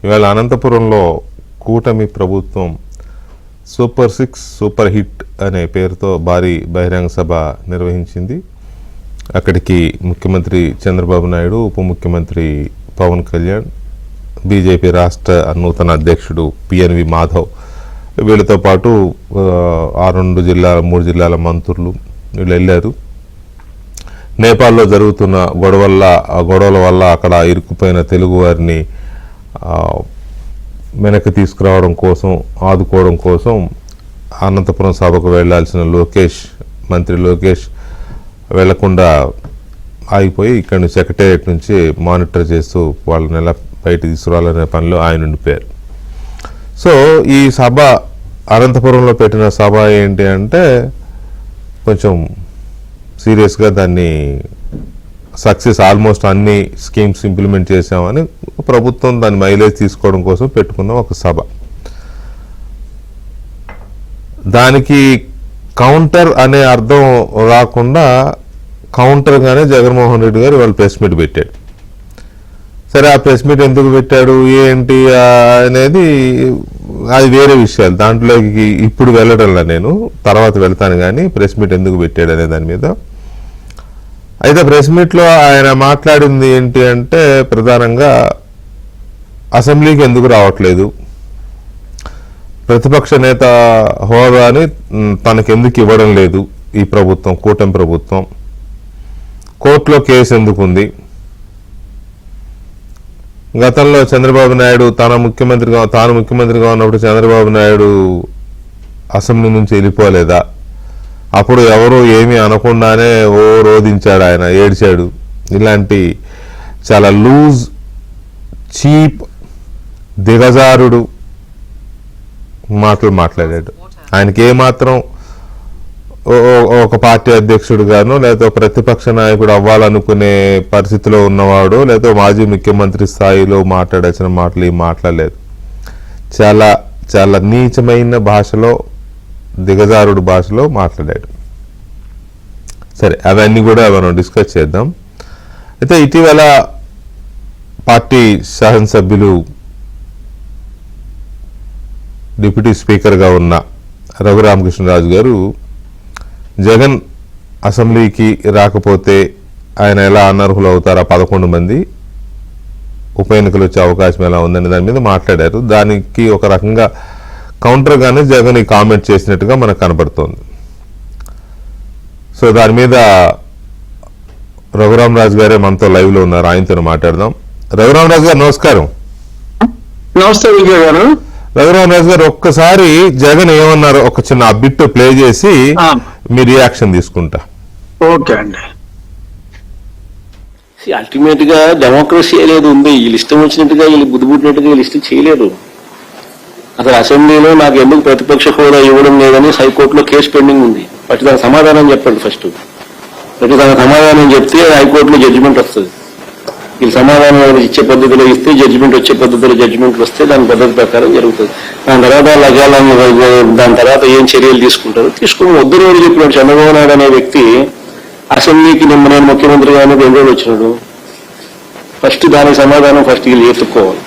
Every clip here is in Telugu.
ఇవాళ అనంతపురంలో కూటమి ప్రభుత్వం సూపర్ 6 సూపర్ హిట్ అనే పేరుతో భారీ బహిరంగ సభ నిర్వహించింది. అక్కడికి ముఖ్యమంత్రి చంద్రబాబు నాయుడు, ఉప ముఖ్యమంత్రి పవన్ కళ్యాణ్, బీజేపీ రాష్ట్ర నూతన అధ్యక్షుడు పిఎన్వి మాధవ్, వీళ్ళతో పాటు 3 జిల్లాల మంత్రులు వీళ్ళు వెళ్ళారు. నేపాల్లో జరుగుతున్న గొడవల వల్ల అక్కడ ఇరుక్కుపోయిన తెలుగు వారిని వెనక్కి తీసుకురావడం కోసం, ఆదుకోవడం కోసం అనంతపురం సభకు వెళ్లాల్సిన మంత్రి లోకేష్ వెళ్లకుండా ఆగిపోయి ఇక్కడి నుంచి సెక్రటేరియట్ నుంచి మానిటర్ చేస్తూ వాళ్ళని ఎలా బయట తీసుకురావాలనే పనిలో ఆయన ఉండిపోయారు. సో ఈ సభ, అనంతపురంలో పెట్టిన సభ ఏంటి అంటే కొంచెం సీరియస్గా దాన్ని సక్సెస్, ఆల్మోస్ట్ అన్ని స్కీమ్స్ ఇంప్లిమెంట్ చేసామని ప్రభుత్వం దాని మైలేజ్ తీసుకోవడం కోసం పెట్టుకున్న ఒక సభ. దానికి కౌంటర్ అనే అర్థం రాకుండా కౌంటర్గానే జగన్మోహన్ రెడ్డి గారు వాళ్ళు ప్రెస్ మీట్ పెట్టాడు. సరే, ఆ ప్రెస్ మీట్ ఎందుకు పెట్టాడు ఏంటి అనేది అది వేరే విషయాలు, దాంట్లోకి ఇప్పుడు వెళ్ళడంలా, నేను తర్వాత వెళ్తాను. కానీ ప్రెస్ మీట్ ఎందుకు పెట్టాడు అనే దాని మీద అయితే ప్రెస్ మీట్లో ఆయన మాట్లాడింది ఏంటి అంటే ప్రధానంగా అసెంబ్లీకి ఎందుకు రావట్లేదు, ప్రతిపక్ష నేత హోదాని తనకెందుకు ఇవ్వడం లేదు ఈ ప్రభుత్వం, కూటమి ప్రభుత్వం, కోర్టులో కేసు ఎందుకుంది, గతంలో చంద్రబాబు నాయుడు తాను ముఖ్యమంత్రిగా ఉన్నప్పుడు చంద్రబాబు నాయుడు అసెంబ్లీ నుంచి వెళ్ళిపోలేదా, అప్పుడు ఎవరు ఏమీ అనకుండానే రోధించాడు, ఆయన ఏడ్చాడు. ఇలాంటి చాలా లూజ్, చీప్, దిగజారుడు మాటలు మాట్లాడాడు. ఆయనకి ఏమాత్రం ఒక పార్టీ అధ్యక్షుడుగానో లేదా ప్రతిపక్ష నాయకుడు అవ్వాలనుకునే పరిస్థితిలో ఉన్నవాడు లేదా మాజీ ముఖ్యమంత్రి స్థాయిలో మాట్లాడాల్సిన మాటలు ఏం మాట్లాడలేదు. చాలా చాలా నీచమైన భాషలో, దిగజారుడు భాషలో మాట్లాడాడు. సరే, అవన్నీ కూడా మనం డిస్కస్ చేద్దాం. అయితే ఇటీవల పార్టీ శాసనసభ్యులు, డిప్యూటీ స్పీకర్గా ఉన్న రఘురామకృష్ణరాజు గారు జగన్ అసెంబ్లీకి రాకపోతే ఆయన ఎలా అనర్హులు అవుతారా, 11 మంది ఉప ఎన్నికలు వచ్చే అవకాశం ఎలా ఉందని దాని మీద మాట్లాడారు. దానికి ఒక రకంగా కౌంటర్గానే జగన్ ఈ కామెంట్ చేసినట్టుగా మనకు కనబడుతోంది. సో దాని మీద రఘురామరాజు గారే మనతో లైవ్ లో ఉన్నారు, ఆయనతో మాట్లాడదాం. రఘురామరాజు గారు నమస్కారం. నమస్తే విజయ్ గారు. రఘురామరాజు గారు, ఒక్కసారి జగన్ ఏమన్నారు ఒక చిన్న బిట్ ప్లే చేసి మీ రియాక్షన్ తీసుకుంటా. ఓకే అండి. అల్టిమేట్ గా డెమోక్రసీ అనేది ఉంది. వీళ్ళు ఇష్టం వచ్చినట్టుగా, వీళ్ళు బుద్ధిపుట్టినట్టుగా వీళ్ళు ఇష్టం చేయలేరు. అసలు అసెంబ్లీలో నాకు ఎందుకు ప్రతిపక్ష హోదా ఇవ్వడం లేదని హైకోర్టులో కేసు పెండింగ్ ఉంది. ఫస్ట్ దానికి సమాధానం చెప్పండి. ఫస్ట్ దానికి సమాధానం చెప్తే హైకోర్టులో జడ్జిమెంట్ వస్తుంది. వీళ్ళు సమాధానం ఇచ్చే పద్ధతిలో ఇస్తే జడ్జిమెంట్, వచ్చే పద్ధతిలో జడ్జిమెంట్లు వస్తే దాని పద్ధతి ప్రకారం జరుగుతుంది. దాని తర్వాత ఏం చర్యలు తీసుకుంటారు తీసుకుని వద్దు రోజు చెప్పినాడు చంద్రబాబు నాయుడు అనే వ్యక్తి అసెంబ్లీకి నేను ముఖ్యమంత్రిగా అనేది 2 రోజులు వచ్చినాడు. ఫస్ట్ దానికి సమాధానం వీళ్ళు ఎత్తుక్కోవాలి.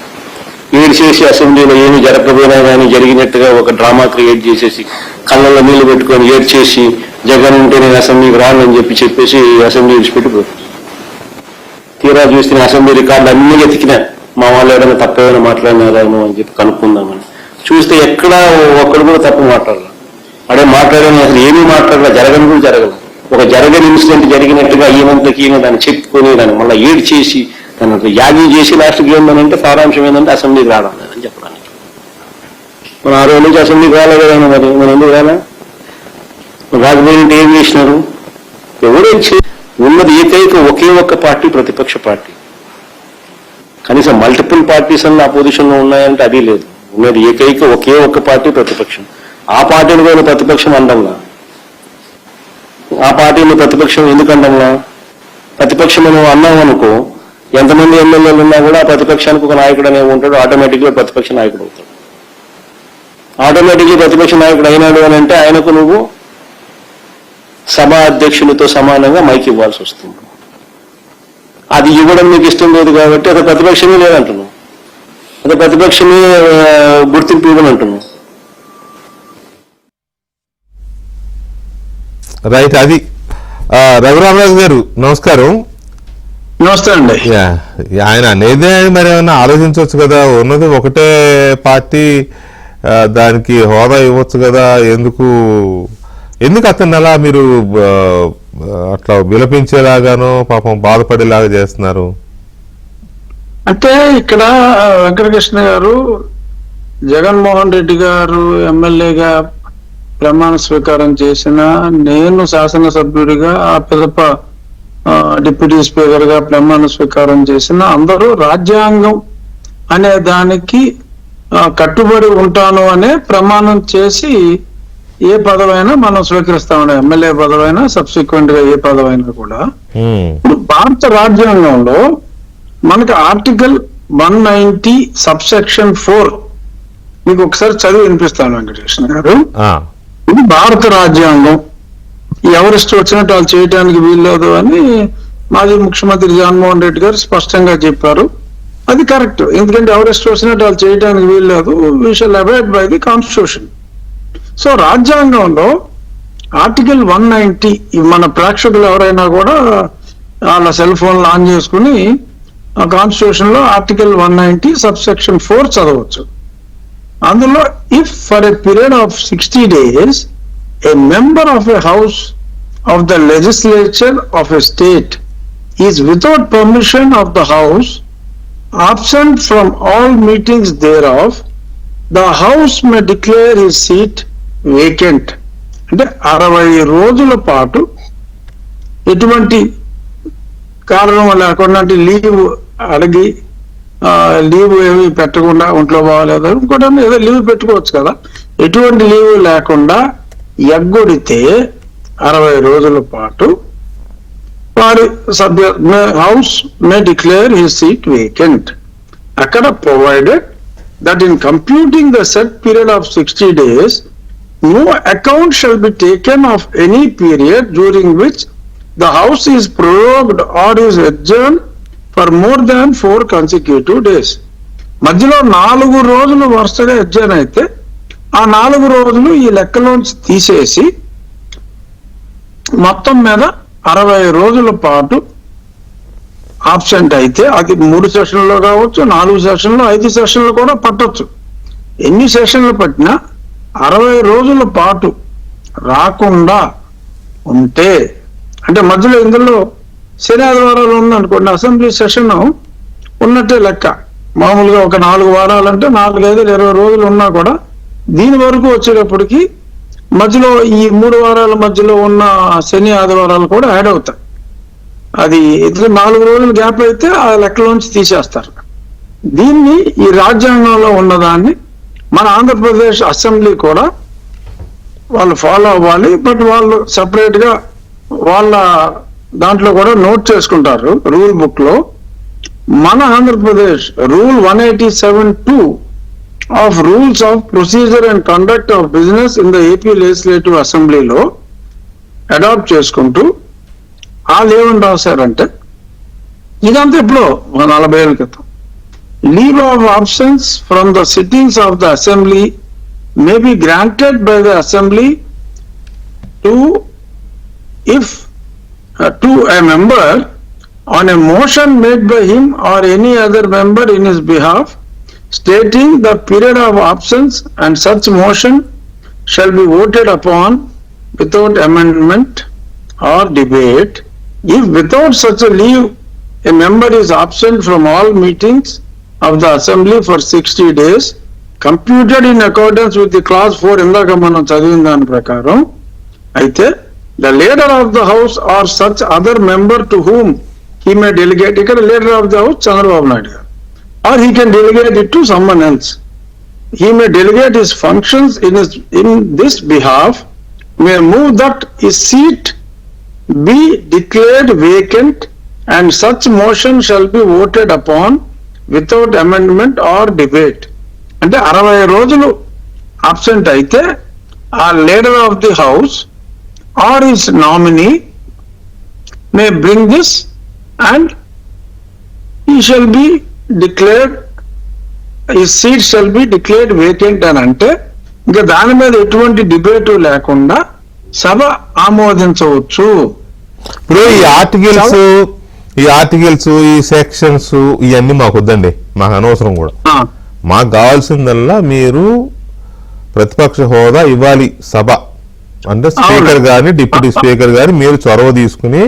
ఏడ్ చేసి అసెంబ్లీలో ఏమి జరగకపోయినా కానీ జరిగినట్టుగా ఒక డ్రామా క్రియేట్ చేసేసి కళ్ళల్లో నీళ్లు పెట్టుకొని ఏడ్ చేసి జగన్ ఉంటే నేను అసెంబ్లీకి రానని చెప్పేసి అసెంబ్లీ విడిచిపెట్టిపోతుంది. తీరా చూస్తే అసెంబ్లీ రికార్డులు అన్ని ఎతికినా మా వాళ్ళు ఏదైనా తప్పేమైనా మాట్లాడినారేమో అని చెప్పి కనుక్కుందామని చూస్తే ఎక్కడా ఒక్కడు కూడా తప్పు మాట్లాడాలి. అడే మాట్లాడని అసలు ఏమీ మాట్లాడాల, జరగని కూడా జరగదు. ఒక జరగని ఇన్సిడెంట్ జరిగినట్టుగా ఈయనంతకి దాన్ని చెప్పుకొని దాన్ని మళ్ళీ ఏడ్ చేసి దాన్ని యాగీ చేసి లాస్ట్కి ఏంటంటే సారాంశం ఏంటంటే అసెంబ్లీకి రావడం లేదని చెప్పడానికి. మనం 6 రోజుల నుంచి అసెంబ్లీకి రాలేదు కదా, మరి మనం ఎందుకు రాలా? రాకపోయింటే ఏం చేసినారు? ఎవరేం ఉన్నది ఏకైక ఒకే ఒక్క పార్టీ ప్రతిపక్ష పార్టీ. కనీసం మల్టిపుల్ పార్టీస్ అన్న అపోజిషన్ లో ఉన్నాయంటే అది లేదు. ఉన్నది ఏకైక ఒకే ఒక్క పార్టీ ప్రతిపక్షం. ఆ పార్టీని కూడా ప్రతిపక్షం అండంలా. ఆ పార్టీని ప్రతిపక్షం ఎందుకు అండంలా? ప్రతిపక్షం మనం అన్నాం అనుకో, ఎంతమంది ఎమ్మెల్యేలు ఉన్నా కూడా ప్రతిపక్షానికి ఒక నాయకుడు అనేవి ఉంటాడు, ఆటోమేటిక్గా ప్రతిపక్ష నాయకుడు అవుతాడు. ఆటోమేటిక్గా ప్రతిపక్ష నాయకుడు అయినాడు అని అంటే ఆయనకు నువ్వు సభా అధ్యక్షులతో సమానంగా మైక్ ఇవ్వాల్సి వస్తుంది. అది ఇవ్వడం మీకు ఇష్టం లేదు కాబట్టి అసలు ప్రతిపక్షమే లేదంటున్నావు. అదే ప్రతిపక్షమే గుర్తింపు ఇవ్వని అంటున్నాం. రైట్. అది రఘురామరాజు గారు నమస్కారం. నమస్తే అండి. ఆయన అనేదే మరి ఏమన్నా ఆలోచించవచ్చు కదా, ఉన్నది ఒకటే పార్టీ, దానికి హోదా ఇవ్వచ్చు కదా, ఎందుకు అతన్ని అలా మీరు అట్లా విలపించేలాగానో పాపం బాధపడేలాగా చేస్తున్నారు? అంటే ఇక్కడ వెంకటకృష్ణ గారు జగన్మోహన్ రెడ్డి గారు ఎమ్మెల్యేగా ప్రమాణ స్వీకారం చేసిన, నేను శాసనసభ్యుడిగా ఆ పిదప డిప్యూటీ స్పీకర్ గా ప్రమాణ స్వీకారం చేసిన, అందరూ రాజ్యాంగం అనే దానికి కట్టుబడి ఉంటాను అనే ప్రమాణం చేసి ఏ పదవైనా మనం స్వీకరిస్తామండి. ఎమ్మెల్యే పదవైనా సబ్సిక్వెంట్ గా ఏ పదవైనా కూడా. ఇప్పుడు భారత రాజ్యాంగంలో మనకి ఆర్టికల్ 190 సబ్సెక్షన్ 4 మీకు ఒకసారి చదివి వినిపిస్తాను వెంకటకృష్ణ గారు. ఇది భారత రాజ్యాంగం. ఎవరిష్టం వచ్చినట్టు వాళ్ళు చేయడానికి వీల్లేదు అని మాజీ ముఖ్యమంత్రి జగన్మోహన్ రెడ్డి గారు స్పష్టంగా చెప్పారు. అది కరెక్ట్, ఎందుకంటే ఎవరిష్టం వచ్చినట్టు వాళ్ళు చేయడానికి వీల్లేదు. We shall abide by the constitution. So రాజ్యాంగంలో ఆర్టికల్ 190, మన ప్రేక్షకులు ఎవరైనా కూడా వాళ్ళ సెల్ ఫోన్లు ఆన్ చేసుకుని కాన్స్టిట్యూషన్ లో ఆర్టికల్ 190 సబ్సెక్షన్ 4 చదవచ్చు. అందులో if for a period of 60 days a member of a house of the legislature of a state is without permission of the house absent from all meetings thereof, the house may declare his seat vacant. అంటే 60 రోజుల పాటు ఎటువంటి కారణం లేకుండా, అంటే లీవ్ అడిగి లీవ్ ఏమి పెట్టకుండా, ఒంట్లో బాగాలేదు ఇంకోటి ఏదో లీవ్ పెట్టుకోవచ్చు కదా, ఎటువంటి లీవ్ లేకుండా ఎగ్గొడితే 60 రోజుల పాటు వారి సభ్య హౌస్ మే డిక్లేర్ హిస్ సీట్ వేకెంట్. అక్కడ provided that in computing the set period of 60 days no account shall be taken of any period during which the house is prorogued or is adjourned for more than 4 consecutive days. మధ్యలో 4 రోజులు వరుసగా అడ్జర్న్ అయితే ఆ 4 రోజులు ఈ లెక్కలోంచి తీసేసి మొత్తం మీద 60 రోజుల పాటు ఆబ్సెంట్ అయితే, అది 3 సెషన్లో కావచ్చు, 4 సెషన్లు, 5 సెషన్లు కూడా పట్టొచ్చు. ఎన్ని సెషన్లు పట్టినా 60 రోజుల పాటు రాకుండా ఉంటే, అంటే మధ్యలో ఇందులో శని ఆదివారాలు ఉందనుకోండి, అసెంబ్లీ సెషన్ ఉన్నట్టే లెక్క. మామూలుగా ఒక 4 వారాలంటే 4, 5, 20 రోజులు ఉన్నా కూడా దీని వరకు వచ్చేటప్పటికి మధ్యలో ఈ 3 వారాల మధ్యలో ఉన్న శని ఆదివారాలు కూడా యాడ్ అవుతాయి. అది 4 రోజులు గ్యాప్ అయితే ఆ లెక్కలోంచి తీసేస్తారు. దీన్ని ఈ రాజ్యాంగంలో ఉన్నదాన్ని మన ఆంధ్రప్రదేశ్ అసెంబ్లీ కూడా వాళ్ళు ఫాలో అవ్వాలి. బట్ వాళ్ళు సపరేట్ గా వాళ్ళ దాంట్లో కూడా నోట్ చేసుకుంటారు రూల్ బుక్ లో. మన Andhra Pradesh rule 187(2) of rules of procedure and conduct of business in the AP legislative అసెంబ్లీలో అడాప్ట్ చేసుకుంటూ వాళ్ళు ఏమని రాశారంటే, ఇదంతా ఇప్పుడు 40 ఏళ్ళ క్రితం, leave of absence from the sittings of the assembly may be granted by the assembly to a member on a motion made by him or any other member in his behalf, stating the period of absence, and such motion shall be voted upon without amendment or debate. If without such a leave a member is absent from all meetings of the assembly for 60 days, computed in accordance with the clause 4 ఇందాక మనం చదివిన దాని ప్రకారం అయితే, the leader of the house or such other member to whom he may delegate, ఇక్కడ leader of the house Chandrababu Naidu గారు, or he can delegate it to someone else. He may delegate his functions in this behalf, may move that his seat be declared vacant, and such motion shall be voted upon without amendment or debate. అంటే 60 రోజులు అబ్సెంట్ అయితే ఆ leader of the house or his nominee may bring this and he shall be declared ఈ seat shall be declared vacant అని అంటే ఇంకా దాని మీద ఎటువంటి డిబేట్ లేకుండా సభ ఆమోదించవచ్చు. ఇప్పుడు ఈ ఆర్టికల్స్ ఈ సెక్షన్స్ ఇవన్నీ మాకు వద్దండి, మాకు అనవసరం కూడా. మాకు కావాల్సిందల్లా మీరు ప్రతిపక్ష హోదా ఇవ్వాలి సభ అంటే స్పీకర్ గాని డిప్యూటీ స్పీకర్ గాని మీరు చొరవ తీసుకుని,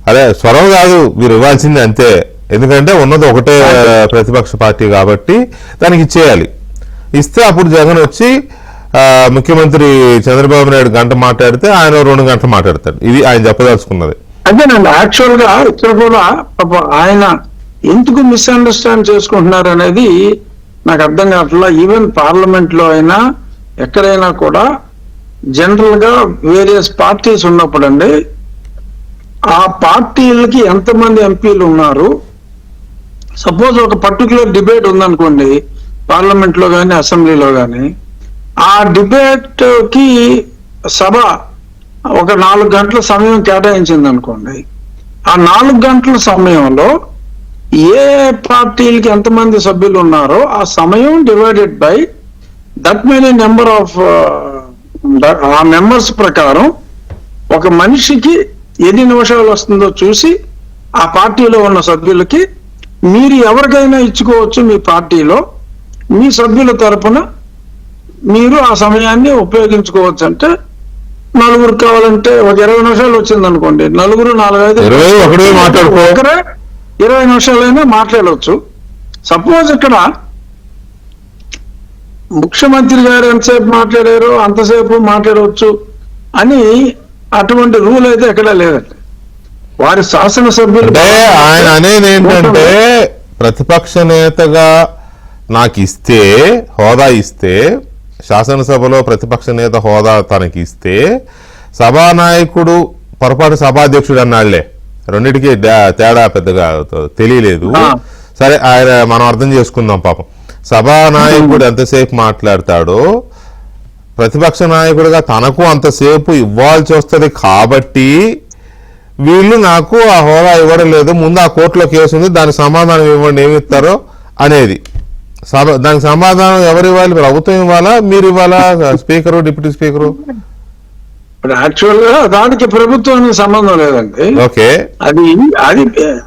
అదే చొరవ కాదు మీరు ఇవ్వాల్సింది అంతే, ఎందుకంటే ఉన్నది ఒకటే ప్రతిపక్ష పార్టీ కాబట్టి దానికి ఇచ్చేయాలి. ఇస్తే అప్పుడు జగన్ వచ్చి ముఖ్యమంత్రి చంద్రబాబు నాయుడు గంట మాట్లాడితే ఆయన 2 గంటలు మాట్లాడతాడు. ఇది ఆయన చెప్పదలుచుకున్నది. అదేనండి, యాక్చువల్ గా ఇక్కడ కూడా ఆయన ఎందుకు మిస్అండర్స్టాండ్ చేసుకుంటున్నారు అనేది నాకు అర్థం కావట్లా. ఈవెన్ పార్లమెంట్ లో అయినా ఎక్కడైనా కూడా జనరల్ గా వేరియస్ పార్టీస్ ఉన్నప్పుడు అండి, ఆ పార్టీలకి ఎంతమంది ఎంపీలు ఉన్నారు, సపోజ్ ఒక పర్టికులర్ డిబేట్ ఉందనుకోండి పార్లమెంట్ లో కానీ అసెంబ్లీలో కానీ, ఆ డిబేట్ కి సభ ఒక 4 గంటల సమయం కేటాయించింది అనుకోండి, ఆ 4 గంటల సమయంలో ఏ పార్టీలకి ఎంతమంది సభ్యులు ఉన్నారో ఆ సమయం divided by that many number of ఆ మెంబర్స్ ప్రకారం ఒక మనిషికి ఎన్ని నిమిషాలు వస్తుందో చూసి ఆ పార్టీలో ఉన్న సభ్యులకి మీరు ఎవరికైనా ఇచ్చుకోవచ్చు. మీ పార్టీలో మీ సభ్యుల తరపున మీరు ఆ సమయాన్ని ఉపయోగించుకోవచ్చు. అంటే 4 కావాలంటే ఒక 20 నిమిషాలు వచ్చింది అనుకోండి, 4 4 ఒకరే 20 నిమిషాలైనా మాట్లాడవచ్చు. సపోజ్ ఇక్కడ ముఖ్యమంత్రి గారు ఎంతసేపు మాట్లాడారో అంతసేపు మాట్లాడవచ్చు అని అటువంటి రూల్ అయితే ఎక్కడా లేదండి. వారి శాసనసభ్యులు ఆయన అనేది ఏంటంటే ప్రతిపక్ష నేతగా నాకు ఇస్తే హోదా ఇస్తే, శాసనసభలో ప్రతిపక్ష నేత హోదా తనకి ఇస్తే, సభానాయకుడు పొరపాటు సభాధ్యక్షుడు అన్నాళ్లే, రెండింటికి తేడా పెద్దగా తెలియలేదు. సరే ఆయన మనం అర్థం చేసుకుందాం. పాపం సభానాయకుడు ఎంతసేపు మాట్లాడతాడో ప్రతిపక్ష నాయకుడిగా తనకు అంతసేపు ఇవ్వాల్సి వస్తుంది కాబట్టి వీళ్ళు నాకు ఆ హోదా ఇవ్వడం లేదు, ముందు ఆ కోర్టులో కేసు ఉంది, దానికి సమాధానం ఇవ్వండి, ఏమి ఇస్తారో అనేది. దానికి సమాధానం ఎవరు ఇవ్వాలి? ప్రభుత్వం ఇవ్వాలా, మీరు ఇవ్వాలా, స్పీకరు డిప్యూటీ స్పీకరు? యాక్చువల్ గా దానికి ప్రభుత్వానికి సంబంధం లేదండి. ఓకే, అది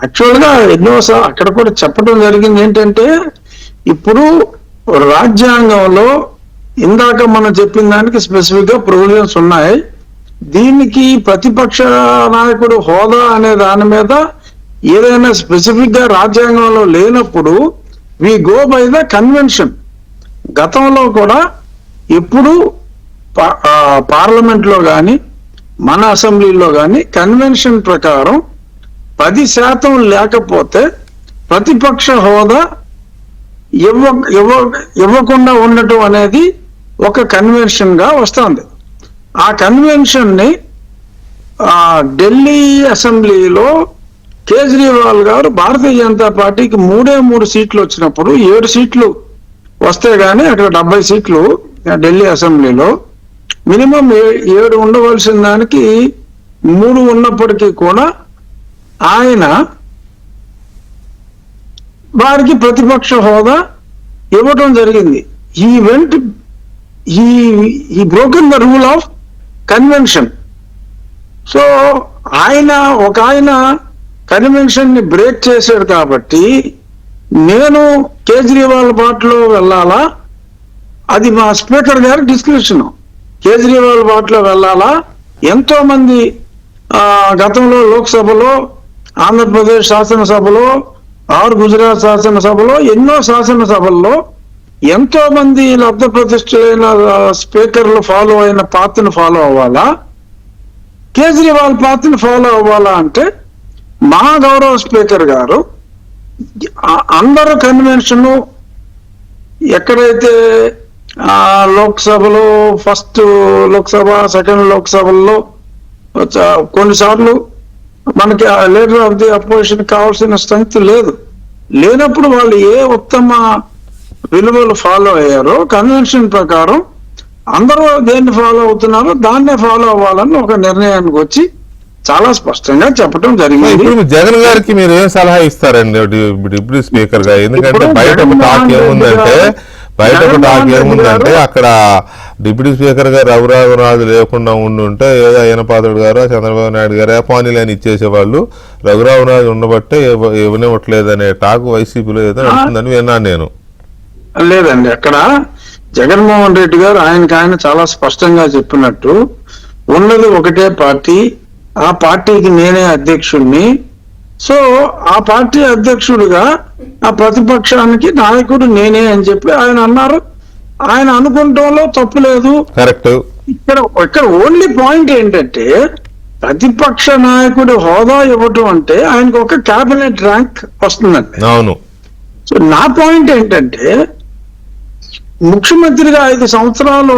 యాక్చువల్ గా ఎన్నో అక్కడ కూడా చెప్పడం జరిగింది ఏంటంటే, ఇప్పుడు రాజ్యాంగంలో ఇందాక మనం చెప్పిన దానికి స్పెసిఫిక్ గా ప్రొవిజన్స్ ఉన్నాయి. దీనికి ప్రతిపక్ష నాయకుడు హోదా అనే దాని మీద ఏదైనా స్పెసిఫిక్ గా రాజ్యాంగంలో లేనప్పుడు we go by the convention. గతంలో కూడా ఎప్పుడు పార్లమెంట్ లో కానీ మన అసెంబ్లీలో కానీ కన్వెన్షన్ ప్రకారం 10% లేకపోతే ప్రతిపక్ష హోదా ఇవ్వకుండా ఉండటం అనేది ఒక కన్వెన్షన్ గా వస్తుంది. ఆ కన్వెన్షన్ ని ఢిల్లీ అసెంబ్లీలో కేజ్రీవాల్ గారు భారతీయ జనతా పార్టీకి 3 సీట్లు వచ్చినప్పుడు 7 సీట్లు వస్తే గానీ అక్కడ 70 సీట్లు ఢిల్లీ అసెంబ్లీలో మినిమం 7 ఉండవలసిన దానికి 3 ఉన్నప్పటికీ కూడా ఆయన వారికి ప్రతిపక్ష హోదా ఇవ్వటం జరిగింది. ఈ broken the rule of convention. So ఆయన కన్వెన్షన్ ని బ్రేక్ చేశాడు కాబట్టి నేను కేజ్రీవాల్ బాటలో వెళ్ళాలా, అది మా స్పీకర్ గారి డిస్క్రిప్షన్. కేజ్రీవాల్ బాటలో వెళ్ళాలా, ఎంతో మంది గతంలో లోక్సభలో, ఆంధ్రప్రదేశ్ శాసనసభలో, గుజరాత్ శాసనసభలో, ఎన్నో శాసనసభల్లో ఎంతో మంది లబ్ధ ప్రతిష్ఠులైన స్పీకర్లు ఫాలో అయిన పాత్రను ఫాలో అవ్వాలా, కేజ్రీవాల్ పాత్రను ఫాలో అవ్వాలా అంటే మా గౌరవ స్పీకర్ గారు అందరూ కన్వెన్షన్ ఎక్కడైతే లోక్సభలో ఫస్ట్ లోక్సభ, సెకండ్ లోక్సభల్లో కొన్నిసార్లు మనకి లీడర్ ఆఫ్ ది అపోజిషన్ కావాల్సిన స్ట్రెంగ్త్ లేనప్పుడు వాళ్ళు ఏ ఉత్తమ విలువలు ఫాలో అయ్యారో కన్వెన్షన్ ప్రకారం అందరూ దేన్ని ఫాలో అవుతున్నారో దాన్నే ఫాలో అవ్వాలని ఒక నిర్ణయానికి వచ్చి చాలా స్పష్టంగా చెప్పడం జరిగింది. ఇప్పుడు జగన్ గారికి మీరు ఏం సలహా ఇస్తారండి డిప్యూటీ స్పీకర్ గా? ఎందుకంటే బయట ఒక టాక్ ఏముందంటే అక్కడ డిప్యూటీ స్పీకర్ గా రఘురామరాజు లేకుండా ఉండుంటే ఏదో అయ్యనపాత్రుడు గారు చంద్రబాబు నాయుడు గారు పానీలని ఇచ్చేసేవాళ్ళు, రఘురామరాజు ఉండబట్టే ఇవ్వనివ్వట్లేదనే టాక్ వైసీపీలో ఏదో నడుస్తుందని విన్నాను నేను. లేదండి, అక్కడ జగన్మోహన్ రెడ్డి గారు ఆయన చాలా స్పష్టంగా చెప్పినట్టు ఉన్నది ఒకటే పార్టీ, ఆ పార్టీకి నేనే అధ్యక్షుడిని. సో ఆ పార్టీ అధ్యక్షుడిగా ఆ ప్రతిపక్షానికి నాయకుడు నేనే అని చెప్పి ఆయన అన్నారు. ఆయన అనుకుంటంలో తప్పు లేదు. కరెక్ట్. ఇక్కడ ఓన్లీ పాయింట్ ఏంటంటే ప్రతిపక్ష నాయకుడి హోదా ఇవ్వటం అంటే ఆయనకు ఒక కేబినెట్ ర్యాంక్ వస్తుందండి. అవును. సో నా పాయింట్ ఏంటంటే ముఖ్యమంత్రిగా 5 సంవత్సరాలు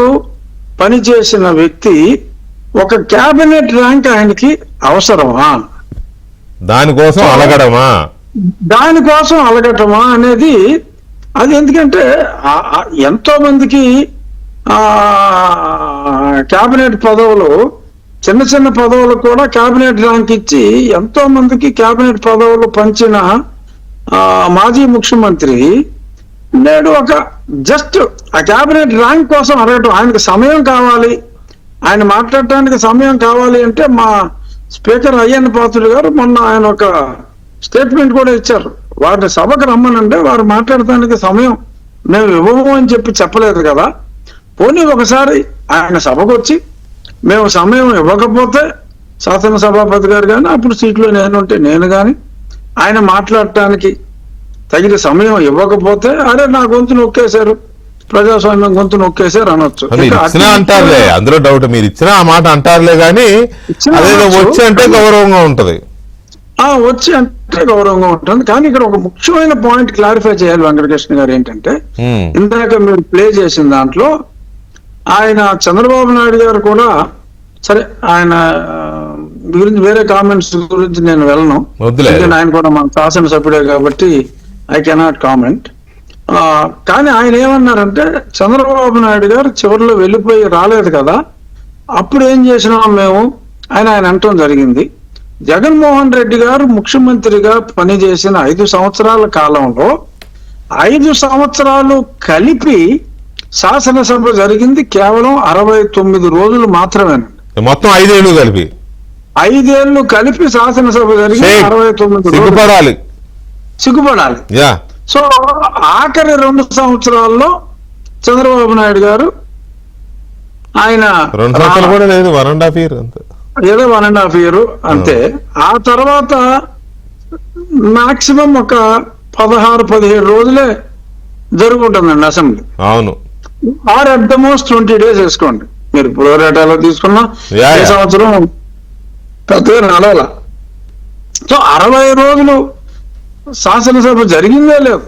పనిచేసిన వ్యక్తి ఒక కేబినెట్ ర్యాంక్ ఆయనకి అవసరమా? దానికోసం అలగటమా అనేది అది. ఎందుకంటే ఎంతో మందికి కేబినెట్ పదవులు, చిన్న చిన్న పదవులు కూడా కేబినెట్ ర్యాంక్ ఇచ్చి ఎంతో మందికి కేబినెట్ పదవులు పంచిన మాజీ ముఖ్యమంత్రి నేడు ఒక జస్ట్ ఆ కేబినెట్ ర్యాంక్ కోసం అడగటం. ఆయనకు సమయం కావాలి, ఆయన మాట్లాడటానికి సమయం కావాలి అంటే మా స్పీకర్ అయ్యన్నపాత్రుడు గారు మొన్న ఆయన ఒక స్టేట్మెంట్ కూడా ఇచ్చారు. వారిని సభకు రమ్మనంటే వారు మాట్లాడటానికి సమయం మేము ఇవ్వము అని చెప్పలేదు కదా. పోనీ ఒకసారి ఆయన సభకు వచ్చి మేము సమయం ఇవ్వకపోతే శాసనసభాపతి గారు కానీ అప్పుడు సీట్లో నేనుంటే నేను కానీ ఆయన మాట్లాడటానికి తగిన సమయం ఇవ్వకపోతే అరే నా గొంతు నొక్కేశారు, ప్రజాస్వామ్యం గొంతు నొక్కేశారు అనొచ్చు. అంటారులే, అందులో డౌట్. మీరు ఇచ్చిన ఆ మాట అంటారులే కానీ వచ్చి అంటే గౌరవంగా ఉంటది. వచ్చి అంటే గౌరవంగా ఉంటుంది. కానీ ఇక్కడ ఒక ముఖ్యమైన పాయింట్ క్లారిఫై చేయాలి వెంకటకృష్ణ గారు. ఏంటంటే ఇందాక మీరు ప్లే చేసిన దాంట్లో ఆయన చంద్రబాబు నాయుడు గారు కూడా, సరే ఆయన గురించి వేరే కామెంట్స్ గురించి నేను వెళ్ళను, ఆయన కూడా మన శాసనసభ్యుడే కాబట్టి ఐ కెనాట్ కామెంట్. కానీ ఆయన ఏమన్నారంటే చంద్రబాబు నాయుడు గారు చివరిలో వెళ్ళిపోయి రాలేదు కదా, అప్పుడు ఏం చేసినాం మేము ఆయన అంటం జరిగింది. జగన్మోహన్ రెడ్డి గారు ముఖ్యమంత్రిగా పనిచేసిన 5 సంవత్సరాల కాలంలో 5 సంవత్సరాలు కలిపి శాసనసభ జరిగింది కేవలం 69 రోజులు మాత్రమేనండి. మొత్తం 5 ఏళ్ళు కలిపి 5 ఏళ్ళు కలిపి శాసనసభ జరిగింది 69 సిగ్గుపడాలి. సో ఆఖరి 2 సంవత్సరాల్లో చంద్రబాబు నాయుడు గారు ఆయన 2 సంవత్సరాలు కూడా లేదు, 1.5 year ఏదో 1.5 year అంతే. ఆ తర్వాత మాక్సిమం ఒక 16-17 రోజులే జరుగుతుందండి అసెంబ్లీ. అవును. Or at the most 20 days వేసుకోండి మీరు. ప్రోరేటాలో తీసుకున్నా ఈ సంవత్సరం పెద్దగా నడవాల. సో 60 రోజులు శాసనసభ జరిగిందే లేదు.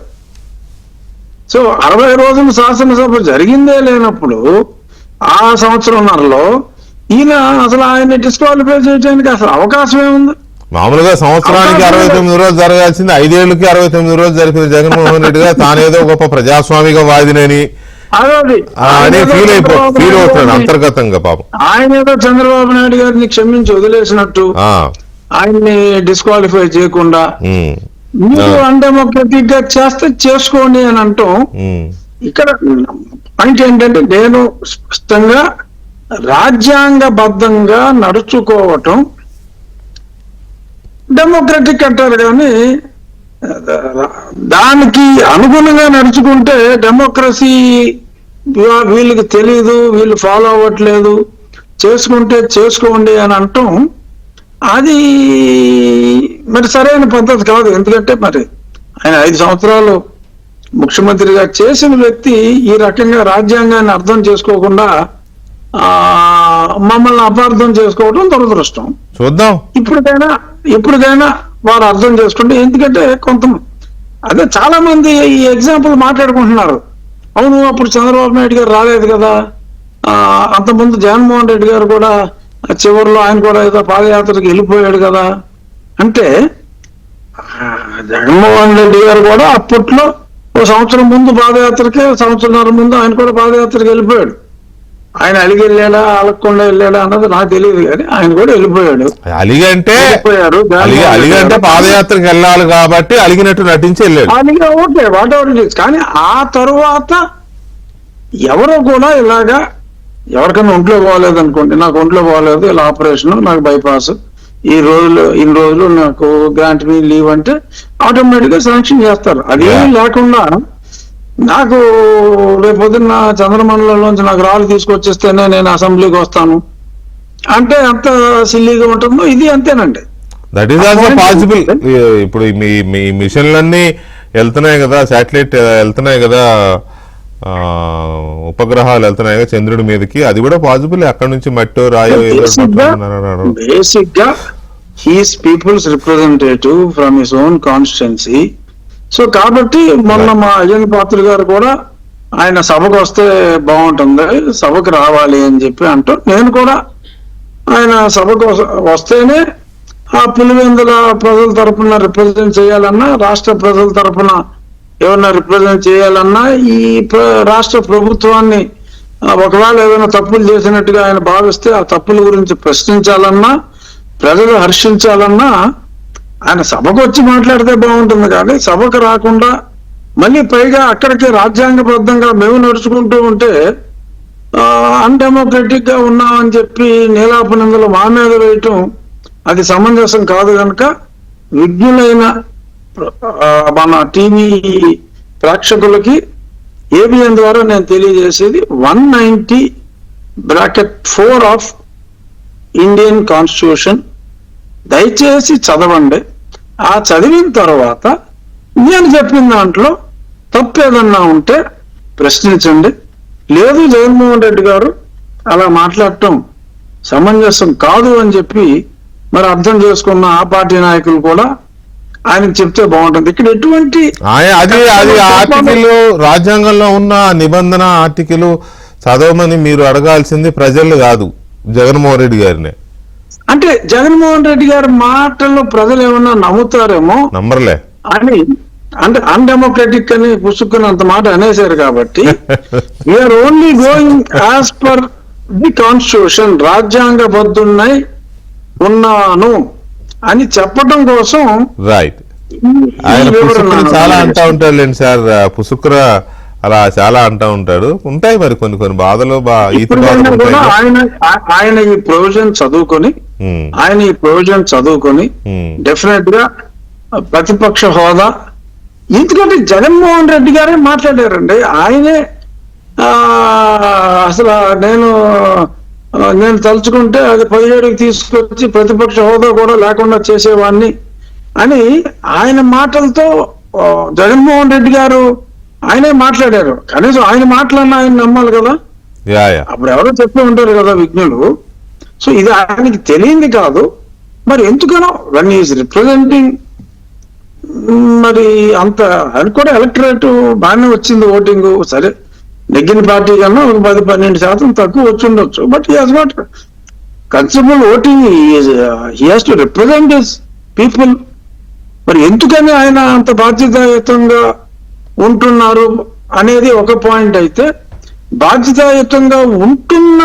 సో 60 రోజులు శాసనసభ జరిగిందే లేనప్పుడు ఆ సంవత్సరంన్నరలో ఈయన అసలు ఆయన డిస్క్వాలిఫై చేయడానికి అసలు అవకాశం ఏముంది? మామూలుగా సంవత్సరానికి 69 రోజులు జరగాల్సింది 5 ఏళ్ళకి 69 రోజులు జరిపిన జగన్మోహన్ రెడ్డి గారు తానేదో గొప్ప ప్రజాస్వామిక వాదినని ఫీల్ అవుతున్నాడు అంతర్గతంగా. పాపం ఆయన ఏదో చంద్రబాబు నాయుడు గారిని క్షమించి వదిలేసినట్టు ఆయన్ని డిస్క్వాలిఫై చేయకుండా మీరు అన్డెమోక్రటిక్ గా చేస్తే చేసుకోండి అని అంటాం. ఇక్కడ పాయింట్ ఏంటంటే నేను స్పష్టంగా రాజ్యాంగబద్ధంగా నడుచుకోవటం డెమోక్రటిక్ అంటారు, కానీ దానికి అనుగుణంగా నడుచుకుంటే డెమోక్రసీ వీళ్ళకి తెలీదు, వీళ్ళు ఫాలో అవ్వట్లేదు, చేసుకుంటే చేసుకోండి అని అంటాం అది మరి సరైన పద్ధతి కాదు. ఎందుకంటే మరి ఆయన 5 సంవత్సరాలు ముఖ్యమంత్రిగా చేసిన వ్యక్తి ఈ రకంగా రాజ్యాంగాన్ని అర్థం చేసుకోకుండా మమ్మల్ని అపార్థం చేసుకోవడం దురదృష్టం. చూద్దాం ఇప్పటికైనా వారు అర్థం చేసుకుంటే. ఎందుకంటే అదే చాలా మంది ఈ ఎగ్జాంపుల్ మాట్లాడుకుంటున్నారు. అవును అప్పుడు చంద్రబాబు నాయుడు గారు రాలేదు కదా, అంతకుముందు జగన్మోహన్ రెడ్డి గారు కూడా చివరిలో ఆయన కూడా ఏదో పాదయాత్రకి వెళ్ళిపోయాడు కదా అంటే, జగన్మోహన్ రెడ్డి గారు కూడా అప్పట్లో 1 సంవత్సరం ముందు పాదయాత్రకి, 1.5 సంవత్సరం ముందు ఆయన కూడా పాదయాత్రకి వెళ్ళిపోయాడు. ఆయన అలిగి వెళ్ళాడా అలగకుండా వెళ్ళాడా అన్నది నాకు తెలియదు, కానీ ఆయన కూడా వెళ్ళిపోయాడు. అలిగంటే వెళ్ళిపోయారు. అలిగంటే పాదయాత్రకు వెళ్ళాలి కాబట్టి అలిగినట్టు నటించి వెళ్ళాడు. అలిగా okay, whatever it is. కానీ ఆ తరువాత ఎవరో కూడా ఇలాగా ఎవరికైనా ఒంట్లో బాగోలేదు అనుకోండి, నాకు ఒంట్లో బాగోలేదు, ఇలా ఆపరేషన్, నాకు బైపాస్, ఇన్ని రోజులు నాకు గ్రాంట్ మీ లీవ్ అంటే ఆటోమేటిక్ గా శాంక్షన్ చేస్తారు. అదేమీ లేకుండా నాకు రేపొద్దున్న చంద్రమండలంలోంచి నాకు రాళ్ళు తీసుకొచ్చేస్తేనే నేను అసెంబ్లీకి వస్తాను అంటే ఎంత సిల్లీగా ఉంటుందో ఇది అంతేనండి. That is also possible. ఇప్పుడు మీ మిషన్లన్నీ వెళ్తున్నాయి కదా, శాటిలైట్ వెళ్తున్నాయి కదా, ఉపగ్రహాలు వెళ్తున్నాయి కదా చంద్రుడి మీదకి, అది కూడా పాసిబుల్. అక్కడ నుంచి మట్టో రాయో బేసిక్ గా he's peoples representative from his own constituency. So కాబట్టి మొన్న మా అజయన్ పాత్ర గారు కూడా ఆయన సభకు వస్తే బాగుంటుంది, సభకు రావాలి అని చెప్పి అంటూ, నేను కూడా ఆయన సభకు వస్తేనే ఆ పులివెందుల ప్రజల తరఫున రిప్రజెంట్ చేయాలన్నా, రాష్ట్ర ప్రజల తరఫున ఏమన్నా రిప్రజెంట్ చేయాలన్నా, ఈ రాష్ట్ర ప్రభుత్వాన్ని ఒకవేళ ఏదైనా తప్పులు చేసినట్టుగా ఆయన భావిస్తే ఆ తప్పుల గురించి ప్రశ్నించాలన్నా, ప్రజలు హర్షించాలన్నా ఆయన సభకు వచ్చి మాట్లాడితే బాగుంటుంది. కానీ సభకు రాకుండా మళ్ళీ పైగా అక్కడికి రాజ్యాంగబద్ధంగా మేము నడుచుకుంటూ ఉంటే అన్డెమోక్రటిక్ గా ఉన్నామని చెప్పి నీలాపనిందలు మా మీద వేయటం అది సమంజసం కాదు. కనుక విజ్ఞులైన మన టీవీ ప్రేక్షకులకి ఏబిఎన్ ద్వారా నేను తెలియజేసేది 190(4) ఆఫ్ ఇండియన్ కాన్స్టిట్యూషన్ దయచేసి చదవండి. ఆ చదివిన తర్వాత నేను చెప్పిన దాంట్లో తప్పు ఏదన్నా ఉంటే ప్రశ్నించండి. లేదు జగన్మోహన్ రెడ్డి గారు అలా మాట్లాడటం సమంజసం కాదు అని చెప్పి మరి అర్థం చేసుకున్న ఆ పార్టీ నాయకులు కూడా ఆయనకు చెప్తే బాగుంటుంది. ఇక్కడ ఎటువంటి అది ఆర్టికల్, రాజ్యాంగంలో ఉన్న నిబంధన ఆర్టికల్ చదవమని మీరు అడగాల్సింది ప్రజలు కాదు, జగన్మోహన్ రెడ్డి గారినే. అంటే జగన్మోహన్ రెడ్డి గారి మాటల్లో ప్రజలు ఏమన్నా నమ్ముతారేమో నమ్మర్లే అని, అంటే అన్డెమోక్రటిక్ అని పుసుకున్నంత మాట అనేసారు. కాబట్టి we are only going as per the constitution, రాజ్యాంగబద్ధున్నై ఉన్నాను అని చెప్పడం కోసం. రైట్. ఆయన పుసుకుని చాలా అంటా ఉంటాడు లేండి సార్, పుసుకుర అలా చాలా అంటా ఉంటాడు. ఉంటాయి మరి కొన్ని బాధలు. ఆయన ఈ ప్రొవిజన్ చదువుకొని డెఫినెట్ గా ప్రతిపక్ష హోదా, ఎందుకంటే జగన్మోహన్ రెడ్డి గారే మాట్లాడారండి. ఆయనే అసలు నేను తలుచుకుంటే అది 17కి తీసుకొచ్చి ప్రతిపక్ష హోదా కూడా లేకుండా చేసేవాడిని అని ఆయన మాటలతో జగన్మోహన్ రెడ్డి గారు ఆయనే మాట్లాడారు. కనీసం ఆయన మాటలన్నా ఆయన నమ్మాలి కదా. అప్పుడు ఎవరో చెప్పి ఉంటారు కదా విజ్ఞులు. సో ఇది ఆయనకి తెలియంది కాదు. మరి ఎందుకనో వన్ ఈజ్ రిప్రజెంటింగ్, మరి అంత ఆయన కూడా ఎలక్టరేట్ బాగానే వచ్చింది ఓటింగ్. సరే నెగ్గిన పార్టీ కన్నా ఒక 10-12% తక్కువ వచ్చి ఉండొచ్చు. But he has not considerable voting. He has to represent his people. మరి ఎందుకని ఆయన అంత బాధ్యతాయుతంగా ఉంటున్నారు అనేది ఒక పాయింట్ అయితే, బాధ్యతాయుతంగా ఉంటున్న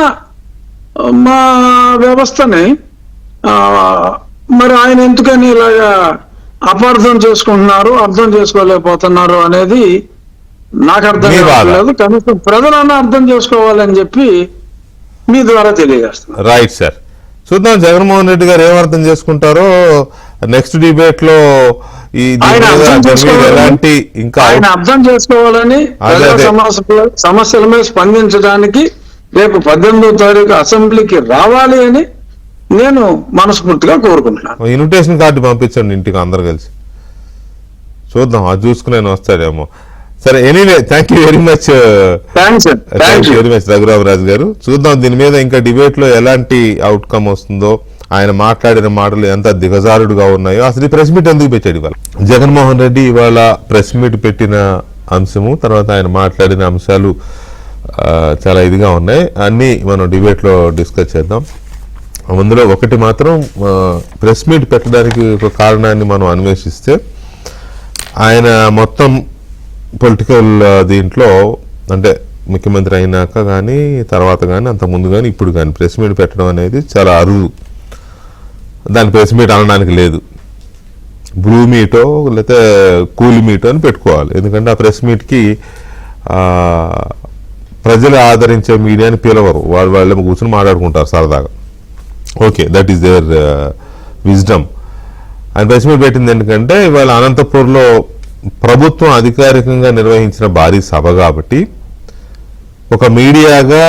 మా వ్యవస్థని మరి ఆయన ఎందుకని ఇలాగా అపార్థం చేసుకుంటున్నారు, అర్థం చేసుకోలేకపోతున్నారు అనేది నాకు అర్థం కావట్లేదు. కనీసం ప్రజలన్నా అర్థం చేసుకోవాలని చెప్పి మీ ద్వారా తెలియజేస్తాను. రైట్ సార్, చూద్దాం జగన్మోహన్ రెడ్డి గారు ఏం అర్థం చేసుకుంటారో నెక్స్ట్ డిబేట్ లో. ఆయన అర్థం చేసుకోవాలని, సమస్యల మీద స్పందించడానికి రేపు 18వ తారీఖు అసెంబ్లీకి రావాలి అని నేను మనస్ఫూర్తిగా కోరుకుంటున్నాను. ఇన్విటేషన్ కార్డు పంపించండి ఇంటికి అందరు కలిసి, చూద్దాం అది చూసుకుని వస్తాడేమో. సరే, anyway thank you very much. Thank you very much Raghuramaraju గారు. చూద్దాం దీని మీద ఇంకా డిబేట్ లో ఎలాంటి అవుట్కమ్ వస్తుందో, ఆయన మాట్లాడిన మాటలు ఎంత దిగజారుడుగా ఉన్నాయో. అసలు ఈ ప్రెస్ మీట్ ఎందుకు పెట్టాడు ఇవాళ జగన్మోహన్ రెడ్డి? ఇవాళ ప్రెస్ మీట్ పెట్టిన అంశము, తర్వాత ఆయన మాట్లాడిన అంశాలు చాలా ఇదిగా ఉన్నాయి. అన్నీ మనం డిబేట్లో డిస్కస్ చేద్దాం. అందులో ఒకటి మాత్రం, ప్రెస్ మీట్ పెట్టడానికి ఒక కారణాన్ని మనం అన్వేషిస్తే, ఆయన మొత్తం పొలిటికల్ దీంట్లో అంటే ముఖ్యమంత్రి అయినాక కానీ తర్వాత కానీ అంత ముందు కానీ ఇప్పుడు కానీ ప్రెస్ మీట్ పెట్టడం అనేది చాలా అరుదు. దాని ప్రెస్ మీట్ అనడానికి లేదు, బ్లూ మీటో లేకపోతే కూలి మీటో అని పెట్టుకోవాలి. ఎందుకంటే ఆ ప్రెస్ మీట్కి ప్రజలు ఆదరించే మీడియాని పిలవరు, వాళ్ళు కూర్చొని మాట్లాడుకుంటారు సరదాగా. Okay, that is their wisdom. ఆయన ప్రెస్ మీట్ పెట్టింది ఎందుకంటే ఇవాళ అనంతపూర్లో ప్రభుత్వం అధికారికంగా నిర్వహించిన భారీ సభ కాబట్టి ఒక మీడియాగా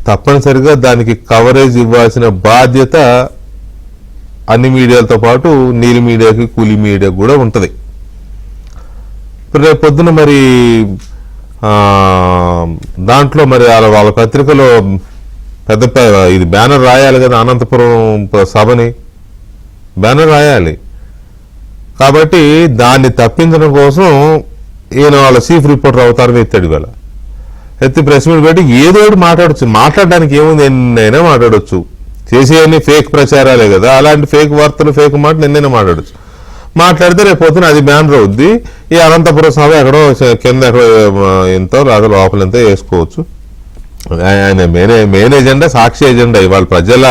తప్పనిసరిగా దానికి కవరేజ్ ఇవ్వాల్సిన బాధ్యత అన్ని మీడియాలతో పాటు నీలి మీడియాకి కూలి మీడియాకి కూడా ఉంటుంది. రేపు పొద్దున మరి దాంట్లో మరి వాళ్ళ పత్రికలో పెద్ద ఇది బ్యానర్ రాయాలి కదా, అనంతపురం సభని బ్యానర్ రాయాలి. కాబట్టి దాన్ని తప్పించడం కోసం ఈయన వాళ్ళ చీఫ్ రిపోర్టర్ అవుతారని ఎత్తాడు. ఇవాళ ఎత్తి ప్రెస్ మీట్ పెట్టి ఏదో ఒకటి మాట్లాడచ్చు. మాట్లాడడానికి ఏముంది, ఎన్నైనా మాట్లాడచ్చు. చేసేవన్నీ ఫేక్ ప్రచారాలే కదా, అలాంటి ఫేక్ వార్తలు ఫేక్ మాట ఎన్నైనా మాట్లాడచ్చు. మాట్లాడితే రేపు పొద్దున అది బ్యానర్ అవుద్ది. ఈ అనంతపురం సభ ఎక్కడో కింద ఎక్కడో ఎంతో లేదా లోపల ఎంతో వేసుకోవచ్చు. ఆయన మెయిన్ ఎజెండా సాక్షి ఎజెండా, ఇవాళ ప్రజల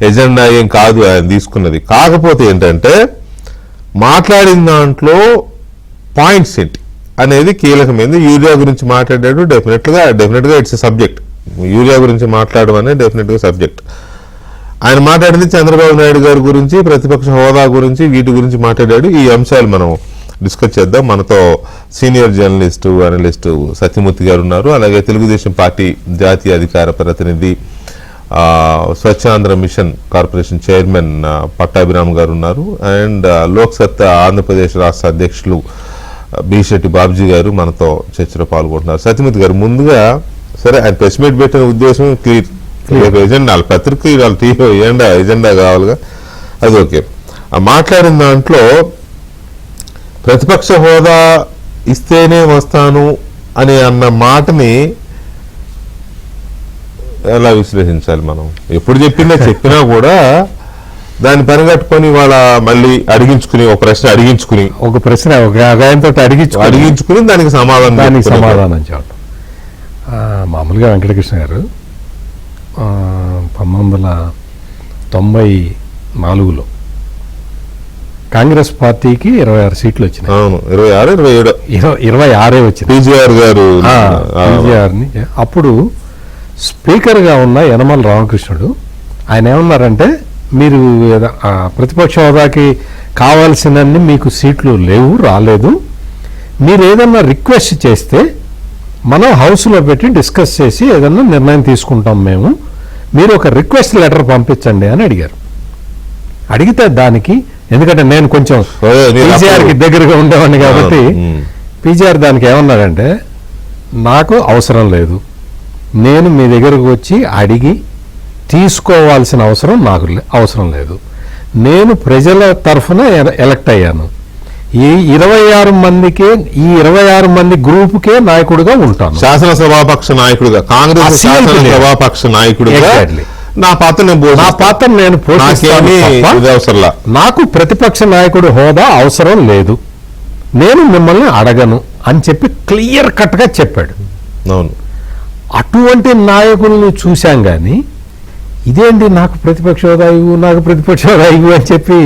ఎజెండా ఏం కాదు ఆయన తీసుకున్నది. కాకపోతే ఏంటంటే మాట్లాడిన దాంట్లో పాయింట్స్ ఏంటి అనేది కీలకమైంది. యూరియా గురించి మాట్లాడాడు, డెఫినెట్గా ఇట్స్ సబ్జెక్ట్. యూరియా గురించి మాట్లాడడం అనేది డెఫినెట్గా సబ్జెక్ట్. ఆయన మాట్లాడింది చంద్రబాబు నాయుడు గారి గురించి, ప్రతిపక్ష హోదా గురించి, వీటి గురించి మాట్లాడాడు. ఈ అంశాలు మనం డిస్కస్ చేద్దాం. మనతో సీనియర్ జర్నలిస్టు అనలిస్టు సత్యమూర్తి గారు ఉన్నారు. అలాగే తెలుగుదేశం పార్టీ జాతీయ అధికార ప్రతినిధి Swachhandhra mission corporation chairman Pattabhiram గారు ఉన్నారు. అండ్ లోక్సత్తా ఆంధ్రప్రదేశ్ రాష్ట్ర అధ్యక్షులు బిశెట్టి బాబ్జీ గారు మనతో చర్చలో పాల్గొంటున్నారు. సత్యమూర్తి గారు, ముందుగా సరే ఆయన ప్రెస్ మీట్ పెట్టిన ఉద్దేశం క్లియర్, ఎజెండా వాళ్ళ పత్రిక వాళ్ళ టీవీ ఎజెండా కావాలిగా, అది ఓకే. ఆ మాట్లాడిన దాంట్లో ప్రతిపక్ష హోదా ఇస్తేనే వస్తాను అని అన్న మాటని ఎలా విశ్లేషించాలి మనం? ఎప్పుడు చెప్పినా కూడా దాన్ని పనిగట్టుకొని వాళ్ళ మళ్ళీ అడిగించుకుని ఒక ప్రశ్న అడిగించుకుని దానికి సమాధానం చెప్పడం. మామూలుగా వెంకటకృష్ణ గారు 1994లో కాంగ్రెస్ పార్టీకి 26 సీట్లు వచ్చినాయి. అవును, 26 వచ్చింది. పీజీఆర్ గారు అప్పుడు స్పీకర్గా ఉన్న యనమల రామకృష్ణుడు ఆయన ఏమన్నారంటే, మీరు ప్రతిపక్ష హోదాకి కావాల్సినన్ని మీకు సీట్లు రాలేదు, మీరు ఏదన్నా రిక్వెస్ట్ చేస్తే మనం హౌస్లో పెట్టి డిస్కస్ చేసి ఏదన్నా నిర్ణయం తీసుకుంటాం మేము, మీరు ఒక రిక్వెస్ట్ లెటర్ పంపించండి అని అడిగారు. అడిగితే దానికి, ఎందుకంటే నేను కొంచెం పీజీఆర్కి దగ్గరగా ఉండేవాడిని కాబట్టి పీజీఆర్ దానికి ఏమన్నాడంటే, నాకు అవసరం లేదు, నేను మీ దగ్గరకు వచ్చి అడిగి తీసుకోవాల్సిన అవసరం నాకు అవసరం లేదు, నేను ప్రజల తరఫున ఎలక్ట్ అయ్యాను, ఈ 26 మంది గ్రూపుకే నాయకుడిగా ఉంటాను, శాసనసభాపక్ష నాయకుడిగా, కాంగ్రెస్ శాసనసభాపక్ష నాయకుడిగా నా పాత్ర నేను పోషిస్తాను, నాకు ప్రతిపక్ష నాయకుడి హోదా అవసరం లేదు, నేను మిమ్మల్ని అడగను అని చెప్పి క్లియర్ కట్ గా చెప్పాడు. అవును, అటువంటి నాయకుల్ని చూశాం కానీ ఇదేంటి నాకు ప్రతిపక్ష హోదా ఇవ్వు అని చెప్పి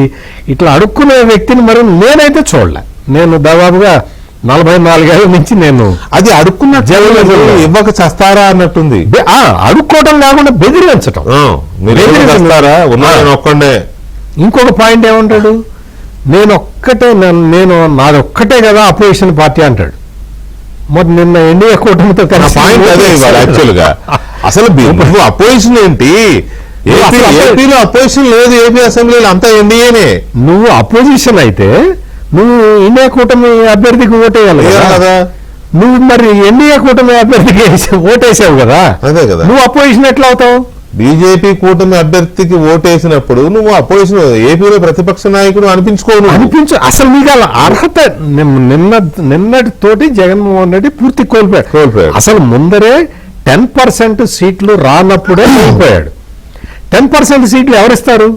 ఇట్లా అడుక్కునే వ్యక్తిని మరి నేనైతే చూడలే. నేను దాదాపుగా 44 ఏళ్ళ నుంచి నేను అది అడుక్కున్న ఇవ్వక చేస్తారా అన్నట్టుంది. అడుక్కోవటం కాకుండా బెదిరించటం. ఇంకొక పాయింట్ ఏమంటాడు, నాదొక్కటే కదా అపోజిషన్ పార్టీ అంటాడు. మరి నిన్న ఎన్డీఏ కూటమితో పాయింట్ అదే యాక్చువల్గా. అసలు అపోజిషన్ ఏంటి? ఏపీలో అపోజిషన్ లేదు, ఏపీ అసెంబ్లీలో అంతా ఎన్డీఏనే. నువ్వు అపోజిషన్ అయితే నువ్వు ఇండియా కూటమి అభ్యర్థికి ఓటేయాలి కదా, నువ్వు మరి ఎన్డీఏ కూటమి అభ్యర్థికి ఓటేసావు కదా, అదే కదా, నువ్వు అపోజిషన్ ఎట్లా అవుతావు? బీజేపీ కూటమి అభ్యర్థికి ఓటేసినప్పుడు నువ్వు అపోజిషన్, ఏపీలో ప్రతిపక్ష నాయకుడు అనిపించు. అసలు మీకు అలా అర్హత నిన్నటితోటి జగన్మోహన్ రెడ్డి పూర్తి కోల్పోయాడు. అసలు ముందరే 10% సీట్లు రానప్పుడే కోల్పోయాడు. 10% సీట్లు ఎవరిస్తారు?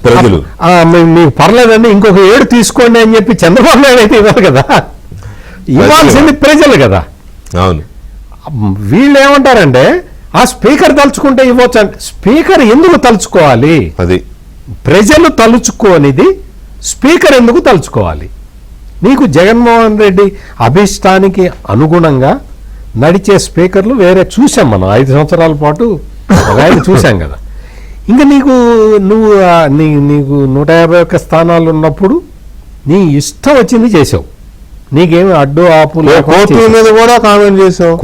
ప్రజలు. మీకు పర్లేదండి ఇంకొక 7 తీసుకోండి అని చెప్పి చంద్రబాబు నాయుడు అయితే ఇవ్వాలి కదా, ఇవ్వాల్సింది ప్రజలు కదా. అవును, వీళ్ళు ఏమంటారంటే ఆ స్పీకర్ తలుచుకుంటే ఇవ్వచ్చు అంటే స్పీకర్ ఎందుకు తలుచుకోవాలి? అది ప్రజలు తలుచుకోనిది స్పీకర్ ఎందుకు తలుచుకోవాలి? నీకు జగన్మోహన్ రెడ్డి అభిష్టానికి అనుగుణంగా నడిచే స్పీకర్లు వేరే చూసాం మనం 5 సంవత్సరాల పాటు ఒక ఆయన చూసాం కదా. ఇంకా నీకు నీకు 151 స్థానాలు ఉన్నప్పుడు నీ ఇష్టం వచ్చింది చేసావు. నీకేమి అడ్డు ఆపు కోర్టుల మీద కూడా కామెంట్ చేసావు.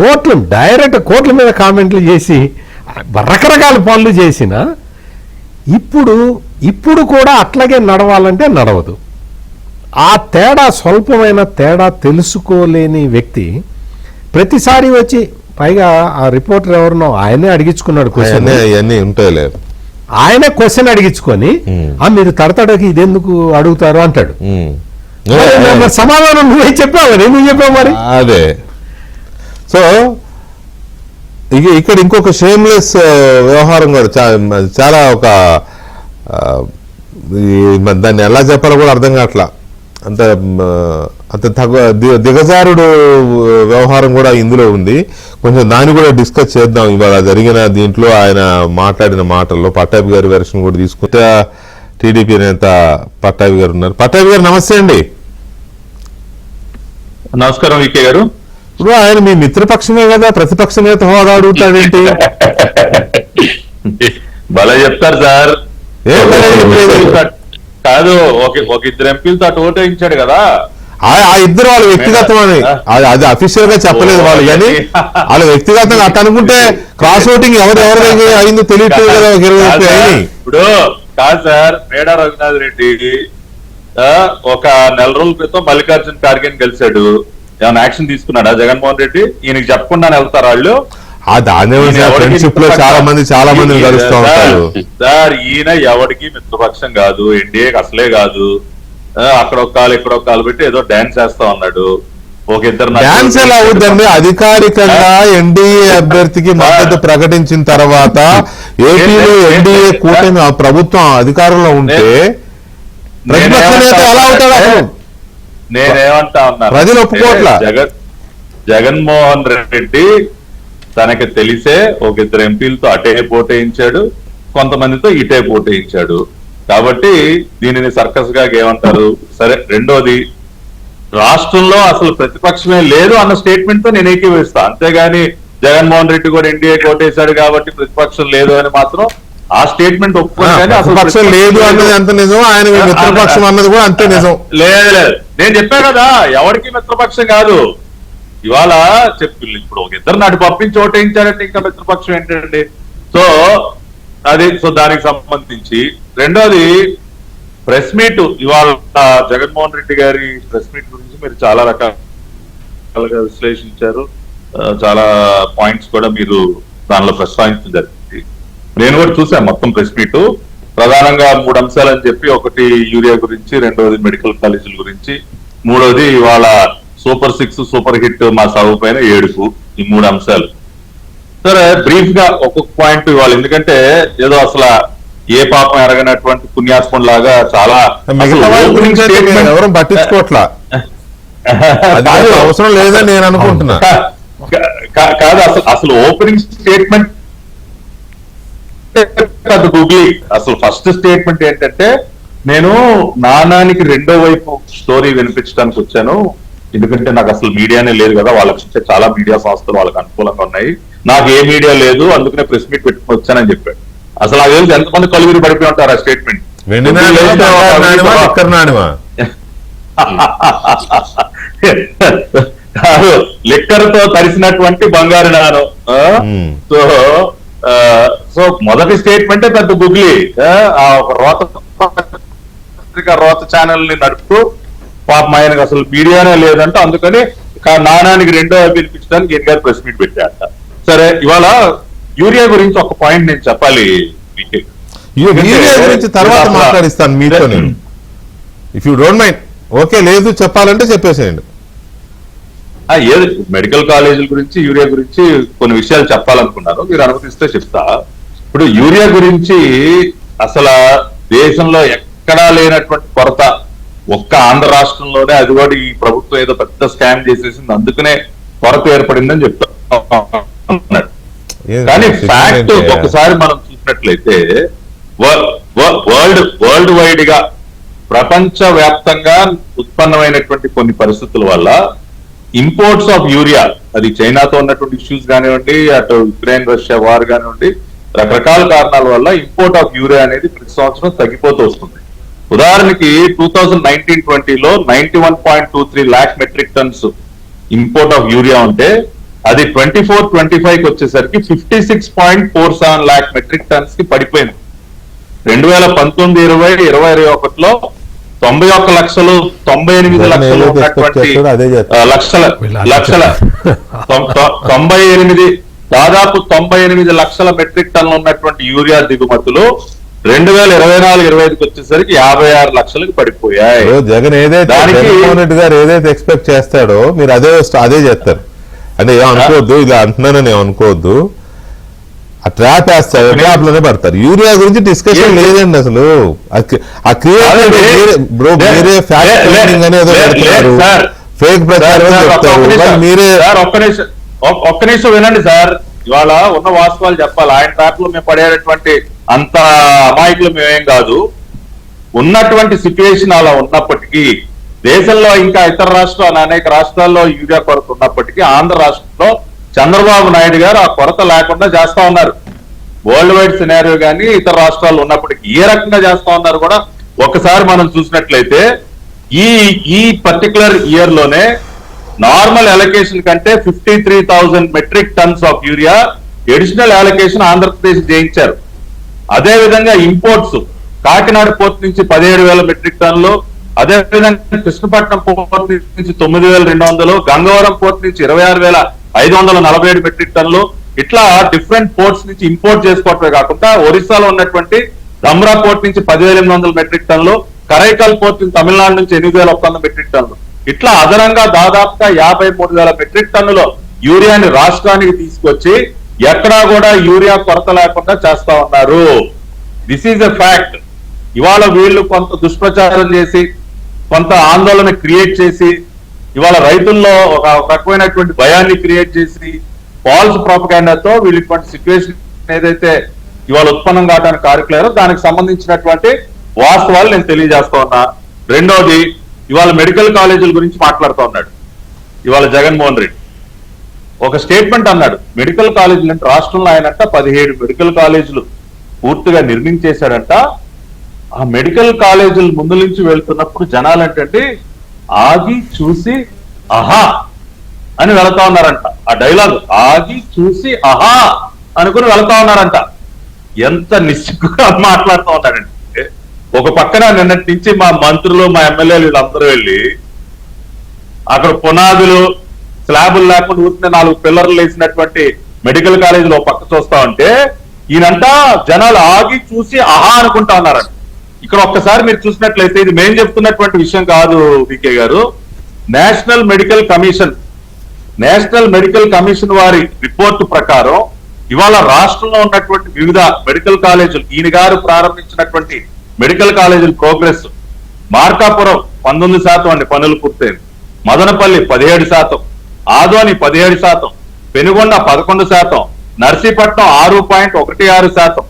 డైరెక్ట్ కోర్టుల మీద కామెంట్లు చేసి రకరకాల పనులు చేసిన ఇప్పుడు కూడా అట్లాగే నడవాలంటే నడవదు. ఆ తేడా, స్వల్పమైన తేడా తెలుసుకోలేని వ్యక్తి ప్రతిసారి వచ్చి, పైగా ఆ రిపోర్టర్ ఎవరినో ఆయనే అడిగించుకున్నాడు క్వశ్చన్, అవన్నీ ఉంటాయిలే, ఆయనే క్వశ్చన్ అడిగించుకొని మీరు తడతడకి ఇదెందుకు అడుగుతారు అంటాడు. సమాధానం నువ్వే చెప్పావు, ఎందుకు చెప్పావు మరి? అదే. సో ఇక్కడ ఇంకొక షేమ్లెస్ వ్యవహారం కూడా చాలా ఒక దాన్ని ఎలా చెప్పాలో కూడా అర్థం కావట్లా. అంత దిగజారుడు వ్యవహారం కూడా ఇందులో ఉంది. కొంచెం దాన్ని కూడా డిస్కస్ చేద్దాం ఇవాళ జరిగిన దీంట్లో. ఆయన మాట్లాడిన మాటల్లో పట్టాభి గారి వెర్షన్ కూడా తీసుకుంటే టీడీపీ నేత పట్టాభి గారు ఉన్నారు. పట్టాభి గారు నమస్తే అండి. నమస్కారం వికే గారు. ఇప్పుడు ఆయన మీ మిత్రపక్షమే కదా, ప్రతిపక్ష నేత హోదా అడుగుతాడేంటి? భలే చెప్తారు సార్. కాదు, ఒక ఇద్దరు ఎంపీలతో అటు ఓటేయించాడు కదా. ఆ ఇద్దరు వాళ్ళ వ్యక్తిగతం అని అది అఫీషియల్ గా చెప్పలేదు వాళ్ళు, కానీ వాళ్ళ వ్యక్తిగతంగా అట్ట అనుకుంటే క్రాస్ ఓటింగ్ ఎవరెవరి అయిందో తెలియట్లేదు కదా. ఒక 20 అయింది. ఇప్పుడు కాదు సార్, మేడా రఘునాథ్ రెడ్డి ఒక నెల రోజుల క్రితం మల్లికార్జున ఖార్గేని కలిశాడు. ఏమైనా యాక్షన్ తీసుకున్నాడా జగన్మోహన్ రెడ్డి? ఈయనకి చెప్పకుండానే వెళ్తారు వాళ్ళు. ఫ్రెండ్షిప్ లో చాలా మంది కలుస్తూ ఉంటారు సార్. ఈయన ఎవరికి మిత్రపక్షం కాదు, ఎన్డీఏకి అసలే కాదు. అక్కడ ఒక కాలు ఇక్కడ ఒక కాలు పెట్టి ఏదో డాన్స్ చేస్తా ఉన్నాడు. ఒక ఇద్దరు డాన్స్ ఎలా అవుతుందండి? అధికారికంగా ఎన్డీఏ అభ్యర్థికి మద్దతు ప్రకటించిన తర్వాత ఏపీలో ఎన్డీఏ కూటమి ప్రభుత్వం అధికారంలో ఉంటే ప్రతిపక్ష నేత ఎలా అవుతాడు? నేనేమంటా ఉన్నా, ప్రజలు ఒప్పుకోట్ల. జగన్మోహన్ రెడ్డి తనకి తెలిసే ఒక ఇద్దరు ఎంపీలతో అటే పోటేయించాడు, కొంతమందితో ఇటే పోటేయించాడు. కాబట్టి దీనిని సర్కస్ గా ఏమంటారు? సరే. రెండోది, రాష్ట్రంలో అసలు ప్రతిపక్షమే లేదు అన్న స్టేట్మెంట్ తో నేను ఏకీభవిస్తా. అంతేగాని జగన్మోహన్ రెడ్డి కూడా ఎన్డీఏ కోటేశాడు కాబట్టి ప్రతిపక్షం లేదు అని మాత్రం ఆ స్టేట్మెంట్ ఒప్పుకోవాలి. అసలు పక్షం లేదు అన్నది అంత నిజం, ఆయన మిత్రపక్షం అన్నది కూడా అంతే నిజం. లేదు, నేను చెప్పా కదా, ఎవరికి మిత్రపక్షం కాదు. ఇవాళ చెప్పి ఇప్పుడు ఒక ఇద్దరు నాటి పంపించి ఓటేయించారంటే ఇంకా మిత్రపక్షం ఏంటండి? సో దానికి సంబంధించి రెండోది, ప్రెస్ మీట్ ఇవాళ జగన్మోహన్ రెడ్డి గారి ప్రెస్ మీట్ గురించి మీరు చాలా రకాలుగా విశ్లేషించారు. చాలా పాయింట్స్ కూడా మీరు దానిలో ప్రస్తావించడం జరిగింది. నేను కూడా చూసాను మొత్తం ప్రెస్ మీట్. ప్రధానంగా 3 అంశాలని చెప్పి, ఒకటి యూరియా గురించి, రెండోది మెడికల్ కాలేజీల గురించి, మూడోది ఇవాళ సూపర్ 6 సూపర్ హిట్ మా సాగు పైన ఏడుపు. ఈ 3 అంశాలు. సరే, బ్రీఫ్ గా ఒక్కొక్క పాయింట్ ఇవ్వాలి. ఎందుకంటే ఏదో అసలు ఏ పాపం ఎరగనటువంటి పుణ్యాత్మం లాగా చాలా ఎవరు పట్టించుకోవట్లా, అవసరం లేదని నేను అనుకుంటున్నా. కాదు, అసలు ఓపెనింగ్ స్టేట్మెంట్ గూగుల్. అసలు ఫస్ట్ స్టేట్మెంట్ ఏంటంటే, నేను నానానికి రెండో వైపు స్టోరీ వినిపించడానికి వచ్చాను. ఎందుకంటే నాకు అసలు మీడియానే లేదు కదా, వాళ్ళకి చాలా మీడియా సంస్థలు వాళ్ళకి అనుకూలంగా ఉన్నాయి, నాకు ఏ మీడియా లేదు, అందుకనే ప్రెస్ మీట్ పెట్టుకుని వచ్చానని చెప్పాడు. అసలు నాకు తెలిసి ఎంతమంది కలుగురు పడిపోయి ఉంటారు ఆ స్టేట్మెంట్. లిక్కర్ తో తరిసినటువంటి బంగారు నాణం. సో మొదటి స్టేట్మెంటే పెద్ద గుగ్లీ. రోత ఛానల్ ని నడుపుతూ పాపం ఆయనకు అసలు మీడియానే లేదంట, అందుకని నాణానికి రెండో పిలిపించడానికి ఈయన గారు ప్రెస్ మీట్ పెట్టాట. సరే, ఇవాళ యూరియా గురించి ఒక పాయింట్ నేను చెప్పాలి. యూరియా గురించి తర్వాత మాట్లాడిస్తాను మీతో నేను, if you don't mind. Okay, లేదు చెప్పాలంటే చెప్పేసేయండి. ఏది మెడికల్ కాలేజీల గురించి, యూరియా గురించి కొన్ని విషయాలు చెప్పాలనుకున్నారు, మీరు అనుమతిస్తే చెప్తా. ఇప్పుడు యూరియా గురించి అసలు దేశంలో ఎక్కడా లేనటువంటి కొరత ఒక్క ఆంధ్ర రాష్ట్రంలోనే, అది కూడా ఈ ప్రభుత్వం ఏదో పెద్ద స్కామ్ చేసేసింది, అందుకనే కొరత ఏర్పడిందని చెప్తా అన్నాడు. ఏం కానీ situation ఫ్యాక్ట్ అంటే- ఒకసారి మనం చూసినట్లయితే వరల్డ్ వైడ్ గా ప్రపంచ వ్యాప్తంగా ఉత్పన్నమైనటువంటి కొన్ని పరిస్థితుల వల్ల ఇంపోర్ట్స్ ఆఫ్ యూరియా, అది చైనాతో ఉన్నటువంటి ఇష్యూస్ కానివ్వండి, అటు యుక్రెయిన్ రష్యా వార్ కానివ్వండి, రకరకాల కారణాల వల్ల ఇంపోర్ట్ ఆఫ్ యూరియా అనేది ప్రతి సంవత్సరం తగ్గిపోతూ వస్తుంది. ఉదాహరణకి 2019-20లో 91.23 lakh metric tons import of urea ఉంటే అది 24-25కి వచ్చేసరికి 56.47 lakh మెట్రిక్ టన్స్ కి పడిపోయింది. 2019-20, 2021లో 91,98,00,000 ఉన్నటువంటి అదే చేస్తారు. లక్షల 98, దాదాపు 98 లక్షల మెట్రిక్ టన్నులు ఉన్నటువంటి యూరియా దిగుమతులు 2024-25కి వచ్చేసరికి 56 లక్షలకు పడిపోయాయి. ఇప్పుడు జగన్ ఏదైతే దానికి- జగన్మోహన్ రెడ్డి గారు ఏదైతే ఎక్స్పెక్ట్ చేస్తాడో మీరు అదే చేస్తారు. అంటే ఏం అనుకోవద్దు, ఇలా అంటున్నానని ఏం అనుకోవద్దు. ఆ ట్రాప్ వేస్తారు, ట్రాప్ లోనే పడతారు. యూరియా గురించి డిస్కషన్ లేదండి అసలు. ఆ క్రియేటివ్ బ్రో, మీరే ఫ్యాక్ట్ ఫైండింగ్ అనేది పెడుతున్నారు, ఫేక్ ప్రచారం చెప్తారు. మరి మీరే ఒక్క నిమిషం వినండి సార్. ఇవాళ ఉన్న వాస్తవాలు చెప్పాలి. ఆయన ట్రాప్ లో మేము పడేటటువంటి అంత అమాయకులు మేమేం కాదు. ఉన్నటువంటి సిచ్యువేషన్ అలా ఉన్నప్పటికీ, దేశంలో ఇంకా ఇతర రాష్ట్రాలు అనేక రాష్ట్రాల్లో యూరియా కొరత ఉన్నప్పటికీ, ఆంధ్ర రాష్ట్రంలో చంద్రబాబు నాయుడు గారు ఆ కొరత లేకుండా చేస్తా ఉన్నారు. వరల్డ్ వైడ్ సినారియో కానీ ఇతర రాష్ట్రాలు ఉన్నప్పటికీ ఏ రకంగా చేస్తా ఉన్నారు కూడా ఒకసారి మనం చూసినట్లయితే, ఈ పర్టికులర్ ఇయర్ లోనే నార్మల్ అలొకేషన్ కంటే 53,000 metric tons of urea additional allocation Andhra Pradesh చేయించారు. అదే విధంగా ఇంపోర్ట్స్ కాకినాడ పోర్ట్ నుంచి 17,000 మెట్రిక్ టన్నులు, అదే విధంగా కృష్ణపట్నం పోర్ట్ నుంచి 9,200, గంగవరం పోర్ట్ నుంచి 26,547 మెట్రిక్ టన్నులు, ఇట్లా డిఫరెంట్ పోర్ట్స్ నుంచి ఇంపోర్ట్ చేసుకోవటమే కాకుండా ఒరిస్సాలో ఉన్నటువంటి ధమ్రా పోర్ట్ నుంచి 10,800 మెట్రిక్ టన్నులు, కరైకల్ పోర్ట్ నుంచి తమిళనాడు నుంచి 8,100 మెట్రిక్ టన్నులు, ఇట్లా అదనంగా దాదాపుగా 53,000 మెట్రిక్ టన్నులు యూరియాని రాష్ట్రానికి తీసుకొచ్చి ఎక్కడా కూడా యూరియా కొరత లేకుండా చేస్తా ఉన్నారు. This is a fact. ఇవాళ వీళ్ళు కొంత దుష్ప్రచారం చేసి, కొంత ఆందోళన క్రియేట్ చేసి, ఇవాళ రైతుల్లో ఒక రకమైనటువంటి భయాన్ని క్రియేట్ చేసి, ఫాల్స్ ప్రాపగాండాతో వీళ్ళు ఇటువంటి సిచ్యువేషన్ ఏదైతే ఇవాళ ఉత్పన్నం కావడానికి కారకులేరో దానికి సంబంధించినటువంటి వాస్తవాలు నేను తెలియజేస్తా ఉన్నా. రెండోది, ఇవాళ మెడికల్ కాలేజీల గురించి మాట్లాడుతూ ఉన్నాడు ఇవాళ జగన్మోహన్ రెడ్డి. ఒక స్టేట్మెంట్ అన్నాడు, మెడికల్ కాలేజీలు అంటే రాష్ట్రంలో ఆయనంట 17 మెడికల్ కాలేజీలు పూర్తిగా నిర్మించేశాడంట. ఆ మెడికల్ కాలేజీల ముందు నుంచి వెళ్తున్నప్పుడు జనాలు ఏంటంటే ఆగి చూసి ఆహా అని వెళ్తా ఉన్నారంట. ఆ డైలాగ్ ఆగి చూసి ఆహా అనుకుని వెళ్తా ఉన్నారంట. ఎంత నిశ్చిగ్గుగా మాట్లాడుతూ ఉన్నాడంటే, ఒక పక్కన నిన్నటి నుంచి మా మంత్రులు, మా ఎమ్మెల్యేలు వీళ్ళందరూ వెళ్ళి అక్కడ పునాదులు స్లాబులు లేకుండా ఊరికే 4 పిల్లర్లు వేసినటువంటి మెడికల్ కాలేజీలో పక్క చూస్తా ఉంటే ఈయనంతా జనాలు ఆగి చూసి ఆహా అనుకుంటా ఉన్నారంట. ఇక్కడ ఒక్కసారి మీరు చూసినట్లయితే ఇది మేము చెప్తున్నటువంటి విషయం కాదు వికే గారు. నేషనల్ మెడికల్ కమిషన్ వారి రిపోర్టు ప్రకారం ఇవాళ రాష్ట్రంలో ఉన్నటువంటి వివిధ మెడికల్ కాలేజీలు, ఈయన గారు ప్రారంభించినటువంటి మెడికల్ కాలేజీల ప్రోగ్రెస్, మార్కాపురం 19% అండి పనులు పూర్తయింది, మదనపల్లి 17%, ఆదోని 17%, పెనుగొండ 11%, నర్సీపట్నం 6.16%,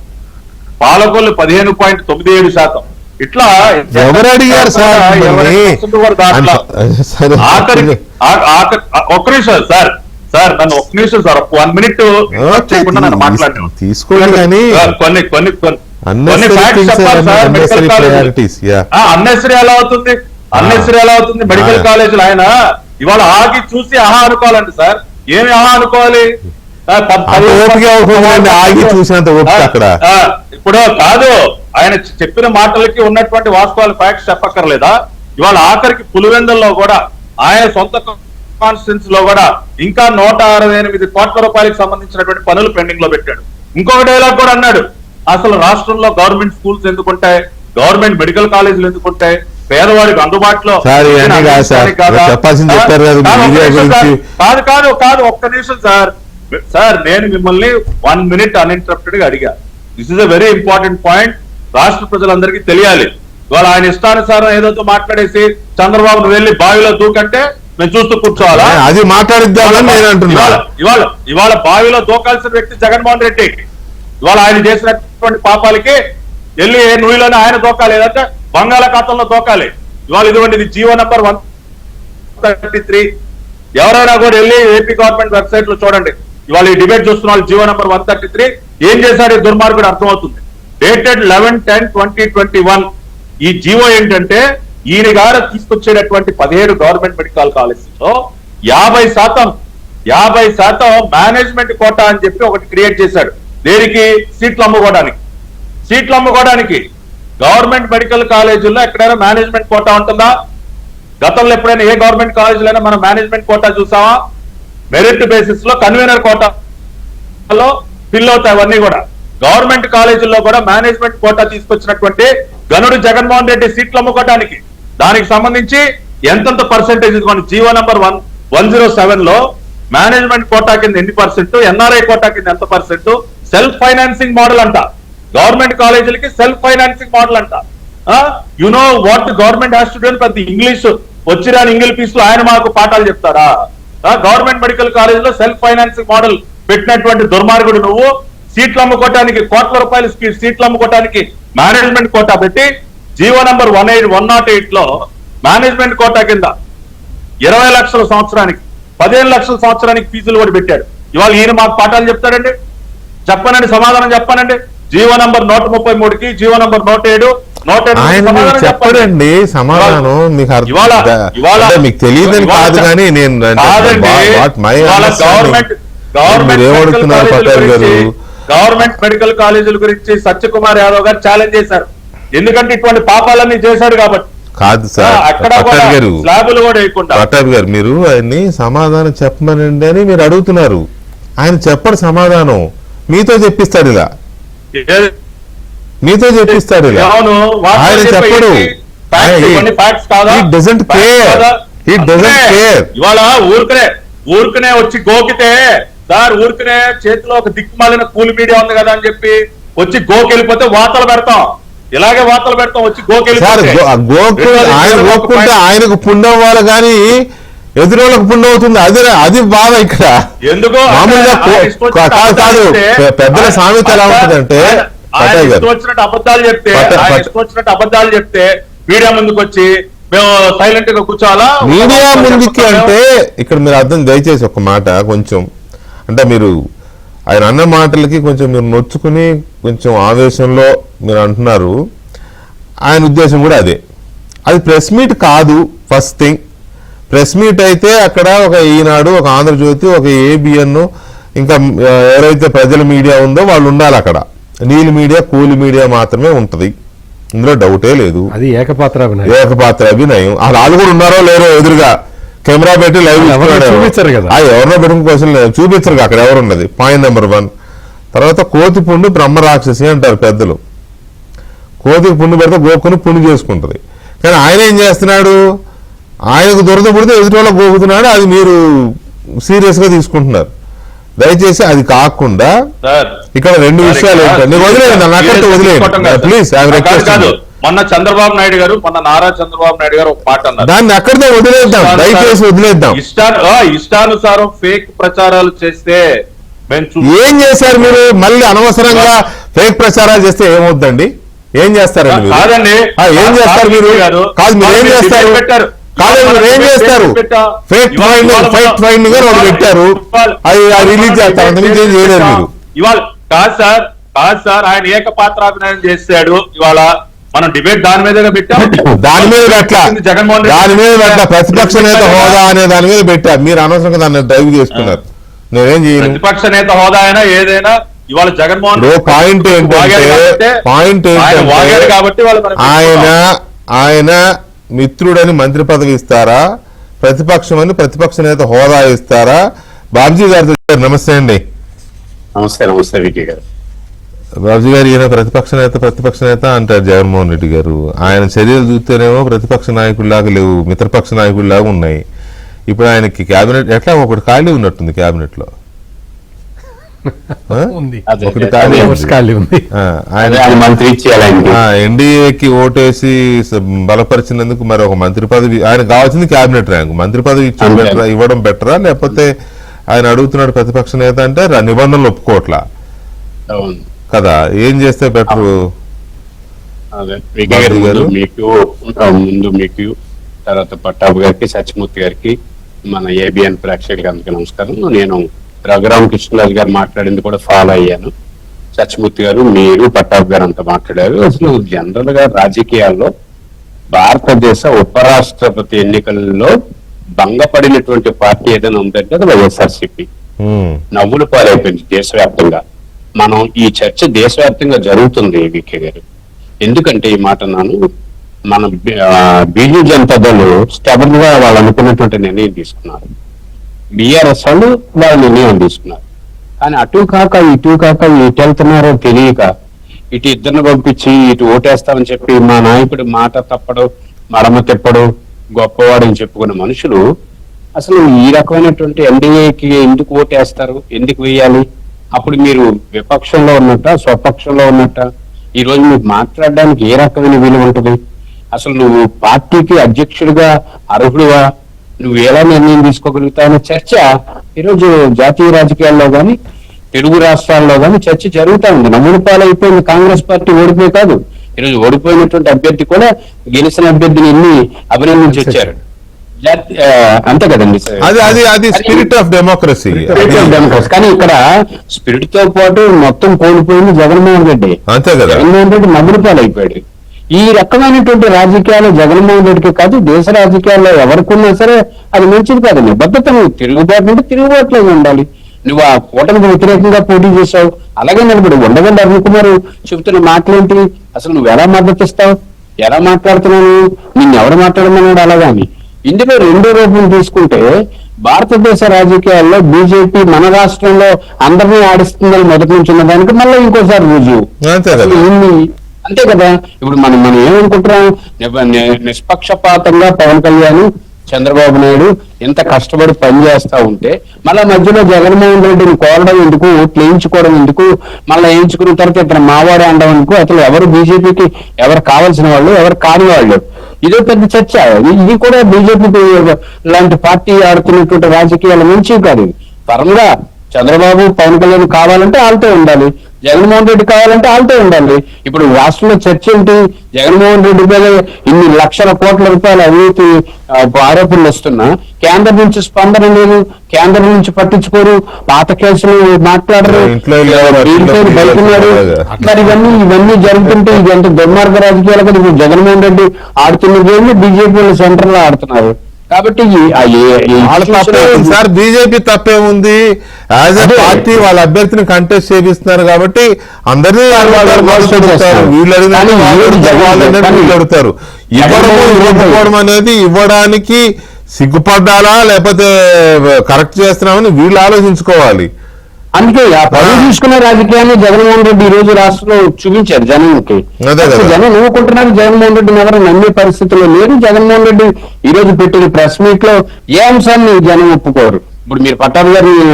పాలకొల్లు 15.97%. ఇట్లా ఎవరు అడిగారు సార్ మిమ్మల్ని? సరే. ఒక్క నిమిషం సార్ నన్ను ఒక్క నిమిషం సార్ 1 minute చేయకుండా నన్ను మాట్లాడాను తీసుకోండి కానీ కొన్ని అన్నెసరీ ఎలా అవుతుంది? మెడికల్ కాలేజీలు ఆయన ఇవాళ ఆగి చూసి ఆహా అనుకోవాలండి సార్. ఏమి ఆహా అనుకోవాలి? ఆగి చూసినంత ఓపిక అక్కడ ఇప్పుడు కాదు, ఆయన చెప్పిన మాటలకి ఉన్నటువంటి వాస్తవాలు ఫ్యాక్ట్స్ చెప్పక్కర్లేదా? ఇవాళ ఆఖరికి పులివెందుల్లో కూడా ఆయన సొంత కాన్స్టిట్యూన్సీ లో కూడా ఇంకా 168 కోట్ల రూపాయలకు సంబంధించినటువంటి పనులు పెండింగ్ లో పెట్టాడు. ఇంకొక డైలాగ్ కూడా అన్నాడు, అసలు రాష్ట్రంలో గవర్నమెంట్ స్కూల్స్ ఎందుకుంటాయి, గవర్నమెంట్ మెడికల్ కాలేజీలు ఎందుకుంటాయి, పేదవాడికి అందుబాటులో కాదు ఒక్క నిమిషం సార్ నేను మిమ్మల్ని 1 minute అన్ఇంటరప్టెడ్ గా అడిగా. This is a very important point, రాష్ట్ర ప్రజలందరికీ తెలియాలి. ఇవాళ ఆయన ఇష్టానుసారం ఏదైతో మాట్లాడేసి చంద్రబాబు వెళ్ళి బావిలో దూకంటే మేము చూస్తూ కూర్చోవాలా? అది మాట్లాడిద్దామని నేను అంటున్నా. ఇవాళ బావిలో దూకాల్సిన వ్యక్తి జగన్మోహన్ రెడ్డి. ఇవాళ ఆయన చేసినటువంటి పాపాలకి వెళ్ళి నువ్వులోనే ఆయన దూకాలి, లేదంటే బంగాళాఖాతంలో దూకాలి. ఇవాళ ఇటువంటిది జీవో నంబర్ 133. ఎవరైనా కూడా వెళ్ళి ఏపీ గవర్నమెంట్ వెబ్సైట్ లో చూడండి. ఇవాళ ఈ డిబేట్ చూస్తున్న వాళ్ళు జీవో నంబర్ 133 ఏం చేశాడు ఈ దుర్మార్గుడు అర్థమవుతుంది. డేటెడ్ 11/10/2021. ఈ జీవో ఏంటంటే ఈయన గారు తీసుకొచ్చేటటువంటి 17 గవర్నమెంట్ మెడికల్ కాలేజీలో 50% మేనేజ్మెంట్ కోటా అని చెప్పి ఒకటి క్రియేట్ చేశాడు. దేనికి? సీట్లు అమ్ముకోవడానికి. గవర్నమెంట్ మెడికల్ కాలేజీల్లో ఎక్కడైనా మేనేజ్మెంట్ కోటా ఉంటుందా? గతంలో ఎప్పుడైనా ఏ గవర్నమెంట్ కాలేజీలో అయినా మనం మేనేజ్మెంట్ కోటా చూసామా? మెరిట్ బేసిస్ లో కన్వీనర్ కోటాలో ఫిల్ అవుతాయి అవన్నీ కూడా. గవర్నమెంట్ కాలేజీల్లో కూడా మేనేజ్మెంట్ కోటా తీసుకొచ్చినటువంటి గనుడు జగన్మోహన్ రెడ్డి సీట్లు అమ్ముకోవడానికి. దానికి సంబంధించి ఎంతంత పర్సెంటేజ్ ఇదిగోండి జీవో నంబర్ 107 లో మేనేజ్మెంట్ కోటా కింద ఎన్ని పర్సెంట్, ఎన్ఆర్ఐ కోటా కింద ఎంత పర్సెంట్, సెల్ఫ్ ఫైనాన్సింగ్ మోడల్ అంట. గవర్నమెంట్ కాలేజీలకి సెల్ఫ్ ఫైనాన్సింగ్ మోడల్ అంట. You know what government has to do. పెద్ద ఇంగ్లీష్ వచ్చిరాని ఇంగ్లీష్ పీస్ లో ఆయన మాకు పాఠాలు చెప్తారా? గవర్నమెంట్ మెడికల్ కాలేజీలో సెల్ఫ్ ఫైనాన్సింగ్ మోడల్ పెట్టినటువంటి దుర్మార్గుడు నువ్వు. సీట్లు అమ్ముకోవడానికి, కోట్ల రూపాయల సీట్లు అమ్ముకోవడానికి మేనేజ్మెంట్ కోటా పెట్టి జీవో నంబర్ 108 లో మేనేజ్మెంట్ కోటా కింద 20 లక్షల సంవత్సరానికి, 15 లక్షల సంవత్సరానికి ఫీజులు కూడా పెట్టాడు. ఇవాళ ఈయన మాకు పాఠాలు చెప్తాడండి? చెప్పనండి, సమాధానం చెప్పానండి. జీవో నంబర్ 133కి, జీవో నంబర్ 107, 108 చెప్పండి సమాధానం. మీకు మీకు తెలియదని కాదు కానీ నేను గవర్నమెంట్ మెడికల్ కాలేజీల గురించి సత్యకుమార్ యాదవ్ గారు ఛాలెంజ్ చేశారు. ఎందుకంటే ఇటువంటి పాపాలన్నీ చేశాడు కాబట్టి. కాదు సార్ పట్టాభి గారు, మీరు ఆయన్ని సమాధానం చెప్పమనండి అని మీరు అడుగుతున్నారు. ఆయన చెప్పడు సమాధానం, మీతో చెప్పిస్తాడు ఇలా. ఆయన చెప్పడు. ఇవాళ ఊరుకునే వచ్చి గోకితే సార్, ఊరుకునే చేతిలో ఒక దిక్కుమాలిన కూలి మీడియా ఉంది కదా అని చెప్పి వచ్చి గోకెళ్ళిపోతే వార్తలు పెడతాం. ఇలాగే వార్తలు పెడతాం. వచ్చి ఆయన గోక్కుంటే ఆయనకు పుణ్యం అవ్వాలి కానీ ఎదురోళ్ళకు పుణ్యం అవుతుంది. అది బాధ ఇక్కడ. ఎందుకో కాదు పెద్దల సామెత ఎలా ఉంటుందంటే, వచ్చినట్టు అబద్ధాలు చెప్తే మీడియా ముందుకు వచ్చి మేము సైలెంట్ గా కూర్చోవాలా? మీడియా ముందుకి అంటే ఇక్కడ మీరు అర్థం దయచేసి ఒక మాట కొంచెం అంటే మీరు ఆయన అన్న మాటలకి కొంచెం మీరు నొచ్చుకుని కొంచెం ఆవేశంలో మీరు అంటున్నారు. ఆయన ఉద్దేశం కూడా అదే. అది ప్రెస్ మీట్ కాదు. ఫస్ట్ థింగ్, ప్రెస్ మీట్ అయితే అక్కడ ఒక ఈనాడు, ఒక ఆంధ్రజ్యోతి, ఒక ఏబిఎన్, ఇంకా ఎవరైతే ప్రజల మీడియా ఉందో వాళ్ళు ఉండాలి అక్కడ. నీలి మీడియా, కూలి మీడియా మాత్రమే ఉంటది. ఇందులో డౌటే లేదు. అది ఏకపాత్ర అభినయం. వాళ్ళు కూడా ఉన్నారో లేరో ఎదురుగా కెమెరా పెట్టి లైవ్ చూపించారు కదా. ఎవరినో పెట్టుకుని క్వశ్చన్ చూపించరు అక్కడ ఎవరున్నది. Point number 1. తర్వాత కోతి పుండు బ్రహ్మ రాక్షసి అంటారు పెద్దలు. కోతికి పుండు పెడితే గోక్కుని పుండు చేసుకుంటది. కానీ ఆయన ఏం చేస్తున్నాడు? ఆయనకు దురద పుడితే ఎదుటి వాళ్ళకి గోకుతున్నాడు. అది మీరు సీరియస్ గా తీసుకుంటున్నారు. దయచేసి అది కాకుండా ఇక్కడ 2 విషయాలు ఏంటంటే వదిలేయండి ప్లీజ్. మొన్న చంద్రబాబు నాయుడు గారు, మొన్న నారా చంద్రబాబు నాయుడు గారు ఒక మాట అన్నారు. దాన్ని అక్కడితో వదిలేద్దాం, దయచేసి వదిలేద్దాం. ఇష్టానుసారం ఫేక్ ప్రచారాలు చేస్తే ఏం చేశారు మీరు? మళ్ళీ అనవసరంగా ఫేక్ ప్రచారాలు చేస్తే ఏమవుద్దండి? ఏం చేస్తారండి? కాదండి, ఏం చేస్తారు మీరు? కాదు మీరు ఏం చేస్తారు? కాదు మీరు ఏం చేస్తారు? ఫేక్ ట్రైన్ గా వాళ్ళు పెట్టారు, అది రిలీజ్ చేస్తారు. అంతకుమించి ఏం చేయలేరు మీరు. ఇవాళ కాదు సార్ ఆయన ఏకపాత్రాభినయం చేశాడు. ఇవాళ మనం డిబేట్ దాని మీదగా పెట్టాం. దాని మీద ప్రతిపక్ష నేత హోదా అనే దాని మీద పెట్టారు. మీరు అనవసరంగా దాన్ని డ్రైవ్ చేసుకున్నారు. నేనేం చేయను. ప్రతిపక్ష నేత హోదా అయినా ఏదైనా ఇవాళ జగన్మోహన్ పాయింట్ ఏంటంటే కాబట్టి ఆయన మిత్రుడని మంత్రి పదవి ఇస్తారా, ప్రతిపక్షం అని ప్రతిపక్ష నేత హోదా ఇస్తారా? బాబ్జీ గారితో నమస్తే అండి. నమస్తే వికే గారు. బాబ్జీ గారు, ఈయన ప్రతిపక్ష నేత అంటారు జగన్మోహన్ రెడ్డి గారు. ఆయన చర్యలు చూస్తేనేమో ప్రతిపక్ష నాయకుడిలాగా లేవు, మిత్రపక్ష నాయకుడిలాగా ఉన్నాయి. ఇప్పుడు ఆయనకి క్యాబినెట్ ఎట్లా ఒకటి ఖాళీ ఉన్నట్టుంది క్యాబినెట్ లో. ఆ? ఉంది. అదే, ఒకటి అదే. ఖాళీ Hours ఉంది. ఖాళీ ఉంది. ఆయన మంత్రి ఇచ్చేయాలండి. ఎన్డీఏకి ఓటేసి బలపరిచినందుకు మరి ఒక మంత్రి పదవి ఆయన కావాల్సింది క్యాబినెట్ ర్యాంక్, మంత్రి పదవి అంతే. ఇవ్వడం బెటరా, లేకపోతే ఆయన అడుగుతున్నాడు ప్రతిపక్ష నేత అంటే నిబంధనలు ఒప్పుకోవట్లా అవును. కదా, ఏం చేస్తే బెటర్? అదే విజయ్ గారు, ముందు మీకు తర్వాత పట్టాభి గారికి, సత్యమూర్తి గారికి, మన ఏబిఎన్ ప్రేక్షకులకి అందరికీ నమస్కారం. నేను రఘురామకృష్ణరాజు గారు మాట్లాడింది కూడా ఫాలో అయ్యాను. సత్యమూర్తి గారు, మీరు, పట్టాభి గారు అంతా మాట్లాడారు. అసలు జనరల్ గా రాజకీయాల్లో భారతదేశ ఉపరాష్ట్రపతి ఎన్నికల్లో భంగపడినటువంటి పార్టీ ఏదైనా ఉందంటే అది వైఎస్ఆర్సీపీ. నవ్వుల పాలైపోయింది దేశవ్యాప్తంగా. మనం ఈ చర్చ దేశవ్యాప్తంగా జరుగుతుంది వికే గారు. ఎందుకంటే ఈ మాట అన్నాను, మన బీజు జనతా దళ్ స్టెబల్ గా వాళ్ళు అనుకున్నటువంటి నిర్ణయం తీసుకున్నారు. బీఆర్ఎస్ వాళ్ళు వాళ్ళ నిర్ణయం తీసుకున్నారు. కానీ అటు కాక ఇటు వెళ్తున్నారో తెలియక ఇటు ఇద్దరిని పంపించి ఇటు ఓటేస్తామని చెప్పి మా నాయకుడు మాట తప్పడు, మడమ తిప్పడు, గొప్పవాడని చెప్పుకున్న మనుషులు అసలు ఈ రకమైనటువంటి ఎన్డీఏకి ఎందుకు ఓటేస్తారు, ఎందుకు వేయాలి? అప్పుడు మీరు విపక్షంలో ఉన్నట్ట, స్వపక్షంలో ఉన్నట్ట? ఈ రోజు మీకు మాట్లాడడానికి ఏ రకమైన విలువ ఉంటుంది? అసలు నువ్వు పార్టీకి అధ్యక్షుడిగా అర్హుడువా, నువ్వు ఎలా నిర్ణయం తీసుకోగలుగుతావు అనే చర్చ ఈరోజు జాతీయ రాజకీయాల్లో గాని తెలుగు రాష్ట్రాల్లో గాని చర్చ జరుగుతా ఉంది. నమ్ముడు పాలైపోయింది కాంగ్రెస్ పార్టీ, ఓడిపోయి కాదు, ఈరోజు ఓడిపోయినటువంటి అభ్యర్థి కూడా గెలిచిన అభ్యర్థిని ఎన్ని అభినందించి వచ్చారు. అంతే కదండి. అది స్పిరిట్ ఆఫ్ డెమోక్రసీ. కానీ ఇక్కడ స్పిరిట్ తో పాటు మొత్తం కోల్పోయింది జగన్మోహన్ రెడ్డి. అంతే కదా, జగన్మోహన్ రెడ్డి నమ్ముడు పాలైపోయాడు. ఈ రకమైనటువంటి రాజకీయాలు జగన్మోహన్ రెడ్డికి కాదు, దేశ రాజకీయాల్లో ఎవరికున్నా సరే అది మంచిది కాదు. నిబద్ధత, నువ్వు తిరుగుబాటు నుండి తిరుగుబాటులోనే ఉండాలి. నువ్వు ఆ కూటమికి వ్యతిరేకంగా పోటీ చేశావు, అలాగే నిలబడి ఉండగండి. అరుణ్ కుమార్ చెబుతున్న మాటలేంటి? అసలు నువ్వు ఎలా మద్దతు ఇస్తావు, ఎలా మాట్లాడుతున్నావు, నిన్ను ఎవరు మాట్లాడమన్నాడు? అలాగాని ఇందులో రెండో రూపం తీసుకుంటే భారతదేశ రాజకీయాల్లో బీజేపీ మన రాష్ట్రంలో అందరినీ ఆడిస్తుందని మొదటి నుంచి ఉన్నదానికి మళ్ళీ ఇంకోసారి రుజువు. అంతే కదా. ఇప్పుడు మనం ఏమనుకుంటున్నాం, నిష్పక్షపాతంగా పవన్ కళ్యాణ్, చంద్రబాబు నాయుడు ఎంత కష్టపడి పనిచేస్తా ఉంటే మళ్ళా మధ్యలో జగన్మోహన్ రెడ్డిని కోరడం ఎందుకు, ఓట్లు వేయించుకోవడం ఎందుకు, మళ్ళీ వేయించుకున్న తర్వాత ఇతను మావాడే అనడం ఎందుకు? అసలు ఎవరు బీజేపీకి ఎవరు కావాల్సిన వాళ్ళు, ఎవరు కాని వాళ్ళు? ఇదే పెద్ద చర్చ. ఇది కూడా బీజేపీ లాంటి పార్టీ ఆడుతున్నటువంటి రాజకీయాల నుంచి కాదు. పరంగా చంద్రబాబు, పవన్ కళ్యాణ్ కావాలంటే వాళ్ళతో ఉండాలి, జగన్మోహన్ రెడ్డి కావాలంటే వాళ్ళతో ఉండాలి. ఇప్పుడు రాష్ట్రంలో చర్చ ఏంటి? జగన్మోహన్ రెడ్డి మీద ఇన్ని లక్షల కోట్ల రూపాయల అవినీతి ఆరోపణలు వస్తున్నా కేంద్రం నుంచి స్పందన లేదు, కేంద్రం నుంచి పట్టించుకోరు, పాత కేసులు మాట్లాడరు, బయటన్నారు. మరి ఇవన్నీ జరుగుతుంటే ఇది ఎంత దుర్మార్గ రాజకీయాలు కదా. ఇప్పుడు జగన్మోహన్ రెడ్డి ఆడుతున్న గేమ్ బీజేపీ వాళ్ళు సెంటర్ లో ఆడుతున్నారు. కాబట్టి సార్ బీజేపీ తప్పేముంది? యాజ్ ఎ పార్టీ వాళ్ళ అభ్యర్థిని కంటెస్ట్ చేపిస్తున్నారు కాబట్టి అందరినీ వీళ్ళు అడుగుతారు. ఇవ్వడం అనేది ఇవ్వడానికి సిగ్గుపడ్డాలా లేకపోతే కరెక్ట్ చేస్తున్నామని వీళ్ళు ఆలోచించుకోవాలి. అందుకే ఆ పదవి తీసుకునే రాజకీయాన్ని జగన్మోహన్ రెడ్డి ఈ రోజు రాష్ట్రంలో చూపించారు జనానికి. జనం నమ్ముకుంటున్నారు, జగన్మోహన్ రెడ్డిని ఎవరు నమ్మే పరిస్థితుల్లో లేరు. జగన్మోహన్ రెడ్డి ఈ రోజు పెట్టిన ప్రెస్ మీట్ లో ఏ అంశాన్ని జనం ఒప్పుకోరు. ఇప్పుడు మీరు పట్టాభి గారిని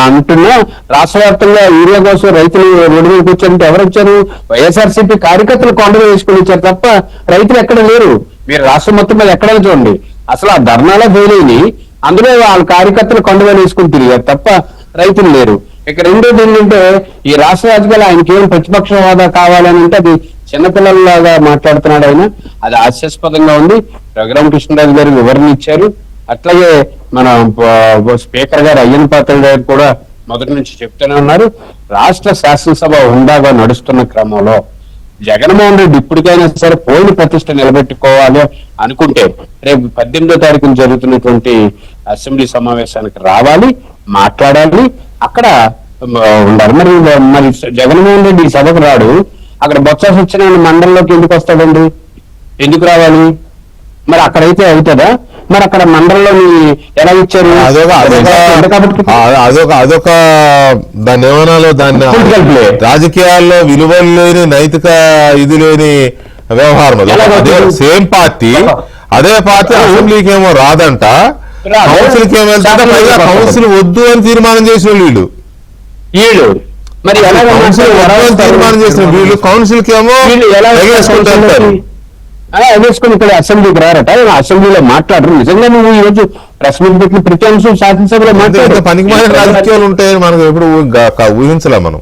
అంటున్నా, రాష్ట్ర వ్యాప్తంగా యూరియా కోసం రైతులు రోడ్డు మీద కూర్చోంటే ఎవరు వచ్చారు? వైఎస్ఆర్సీపీ కార్యకర్తలు కొండలు వేసుకుని వచ్చారు తప్ప రైతులు ఎక్కడ లేరు. మీరు రాష్ట్రం మొత్తం మీద ఎక్కడైనా చూడండి, అసలు ఆ ధర్నాలో ఫెయిల్ అయ్యి అందులో వాళ్ళ కార్యకర్తలు కొండలు వేసుకుని తిరిగారు తప్ప రైతులు లేరు. ఇక రెండోది ఏంటంటే, ఈ రాష్ట్ర రాజకీయాలు ఆయనకి ఏం ప్రతిపక్ష హోదా కావాలని అంటే అది చిన్నపిల్లల్లాగా మాట్లాడుతున్నాడు ఆయన. అది హాస్యాస్పదంగా ఉంది. రఘురామకృష్ణరాజు గారు వివరణ ఇచ్చారు. అట్లాగే మన స్పీకర్ గారు అయ్యన్ పాత్ర గారు కూడా మొదటి నుంచి చెప్తూనే ఉన్నారు. రాష్ట్ర శాసనసభ హుందాగా నడుస్తున్న క్రమంలో జగన్మోహన్ రెడ్డి ఇప్పటికైనా సరే పోయిన ప్రతిష్ట నిలబెట్టుకోవాలి అనుకుంటే రేపు 18వ తారీఖున జరుగుతున్నటువంటి అసెంబ్లీ సమావేశానికి రావాలి, మాట్లాడాలి. అక్కడ మరి జగన్మోహన్ రెడ్డి ఈ సభకు రాడు, అక్కడ బొత్స సత్యనారాయణ మండలంలోకి ఎందుకు వస్తాడండి? ఎందుకు రావాలి? మరి అక్కడైతే అవుతుందా? మరి అక్కడ మండలంలోని ఎలా ఇచ్చారు? అదొక దాన్ని ఏమనాలో, దాన్ని రాజకీయాల్లో విలువలు లేని, నైతిక ఇది లేని వ్యవహారం. సేమ్ పార్టీ, అదే పార్టీ అసెంబ్లీకి ఏమో రాదంట, కౌన్సిల్కి ఏమో వెళ్తాడ, పైగా కౌన్సిల్ వద్దు అని తీర్మానం చేసిన వీళ్ళు. వీళ్ళు మరి ఎలాగ కౌన్సిల్ మొత్తం తీర్మానం చేసిన వీళ్ళు కౌన్సిల్ కి ఏమో ఎగేసుకుంటారు. వేసుకుని ఇక్కడ అసెంబ్లీకి రారట, అసెంబ్లీలో మాట్లాడరు. నిజంగా నువ్వు ఈ రోజు ప్రెస్ మీట్ పెట్టిన ప్రతి అంశం శాసనసభలో మాట్లాడారు. పనికి మాలిన రాజకీయాలు ఉంటాయని మనకు ఎప్పుడు ఊహించలే మనం.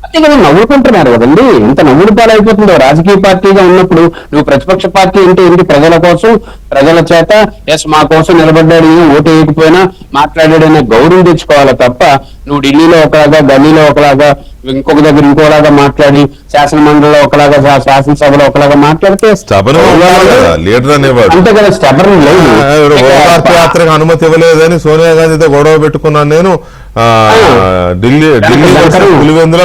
అంతే కదా, నవ్వుకుంటున్నారు కదండి. ఇంత నవ్వుడు పాలైపోతుందో రాజకీయ పార్టీగా ఉన్నప్పుడు. నువ్వు ప్రతిపక్ష పార్టీ అంటే ఏంటి? ప్రజల కోసం, ప్రజల చేత ఎస్ మా కోసం నిలబడ్డాడు, ఓటు వేయకపోయినా మాట్లాడాడనే గౌరవం తెచ్చుకోవాలి తప్ప నువ్వు ఢిల్లీలో ఒకలాగా, గల్లీలో ఒకలాగా, ఇంకొక దగ్గర ఇంకోలాగా మాట్లాడి, శాసన మండలిలో ఒకలాగా, శాసనసభలో ఒకలాగా మాట్లాడితే లీడర్ అనేవాడు అంతే కదా. స్టబర్న్ లేదు. యాత్రకు అనుమతి ఇవ్వలేదని సోనియా గాంధీతో గొడవ పెట్టుకున్నాను నేను. ఢిల్లీ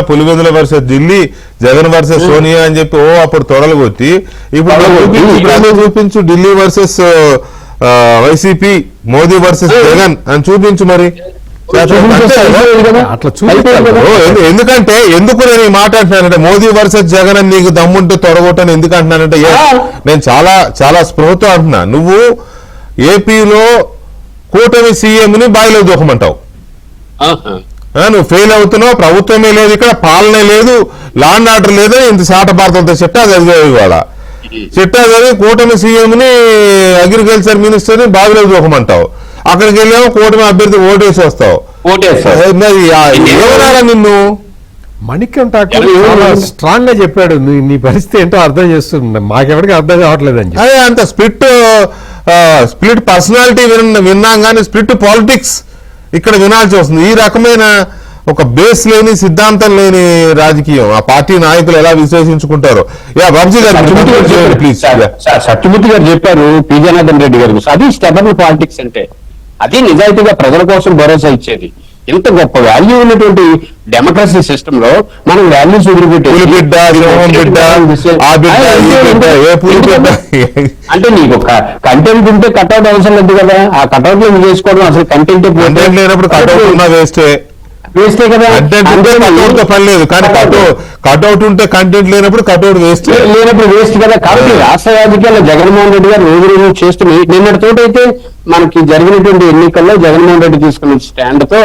పులివెందుల వర్సెస్ ఢిల్లీ, జగన్ వర్సెస్ సోనియా అని చెప్పి అప్పుడు తొడలు కొట్టి ఇప్పుడు చూపించు Delhi versus YCP, Modi versus Jagan అని చూపించు మరి. ఎందుకంటే ఎందుకు నేను ఈ మాట అంటున్నానంటే మోదీ వర్సెస్ జగన్ అని నీకు దమ్ముంటే తొడగొట్టని ఎందుకు అంటున్నానంటే నేను చాలా చాలా స్పృహతో అంటున్నా. నువ్వు ఏపీలో కూటమి సీఎం ని బాయిలో దూకమంటావు. నువ్వు ఫెయిల్ అవుతున్నావు. ప్రభుత్వమే లేదు, ఇక్కడ పాలనే లేదు, లా అండ్ ఆర్డర్ లేదు. ఇంత శాట భారతంతో చెట్టా చదివావు ఇవాళ. చెట్టా చదివి కూటమి సీఎం ని, అగ్రికల్చర్ మినిస్టర్ ని బావిలో దూకమంటావు. అక్కడికి వెళ్ళాము కూటమి అభ్యర్థి ఓటేసి వస్తావు. ఏమన్నా నిన్ను మణికంఠ స్ట్రాంగ్ గా చెప్పాడు. నీ పరిస్థితి ఏంటో అర్థం చేస్తుంది, మాకెవరికి అర్థం కావట్లేదని. అదే అంత స్ప్లిట్ పర్సనాలిటీ విన్నాం కానీ స్ప్లిట్ పాలిటిక్స్ ఇక్కడ వినాల్సి వస్తుంది. ఈ రకమైన ఒక బేస్ లేని, సిద్ధాంతం లేని రాజకీయం ఆ పార్టీ నాయకులు ఎలా విశ్లేషించుకుంటారో. బాబుజీ గారు ప్లీజ్. సత్యమూర్తి గారు చెప్పారు పి జనార్దన్ రెడ్డి గారు. అది స్టెబర్న్ పాలిటిక్స్ అంటే. అది నిజాయితీగా ప్రజల కోసం భరోసా ఇచ్చేది. ఇంత గొప్ప వాల్యూ ఉన్నటువంటి డెమోక్రసీ సిస్టమ్ లో మనం వాల్యూస్ అంటే నీకు కంటెంట్ ఉంటే కట్అవుట్ అవసరం లేదు కదా. ఆ కట్అవుట్ లో చేసుకోవడం అసలు కంటెంట్ లేనప్పుడు కట్అవుట్ ఉన్నా వేస్టే కదా. పని లేదు కానీ కట్అవుట్ ఉంటే కంటెంట్ లేనప్పుడు కట్అవుట్ లేనప్పుడు వేస్ట్ కదా. కాబట్టి రాష్ట్ర రాజకీయాల్లో జగన్మోహన్ రెడ్డి గారు రోజు చేస్తున్న నిన్నటితోటైతే మనకి జరిగినటువంటి ఎన్నికల్లో జగన్మోహన్ రెడ్డి తీసుకున్న స్టాండ్ తో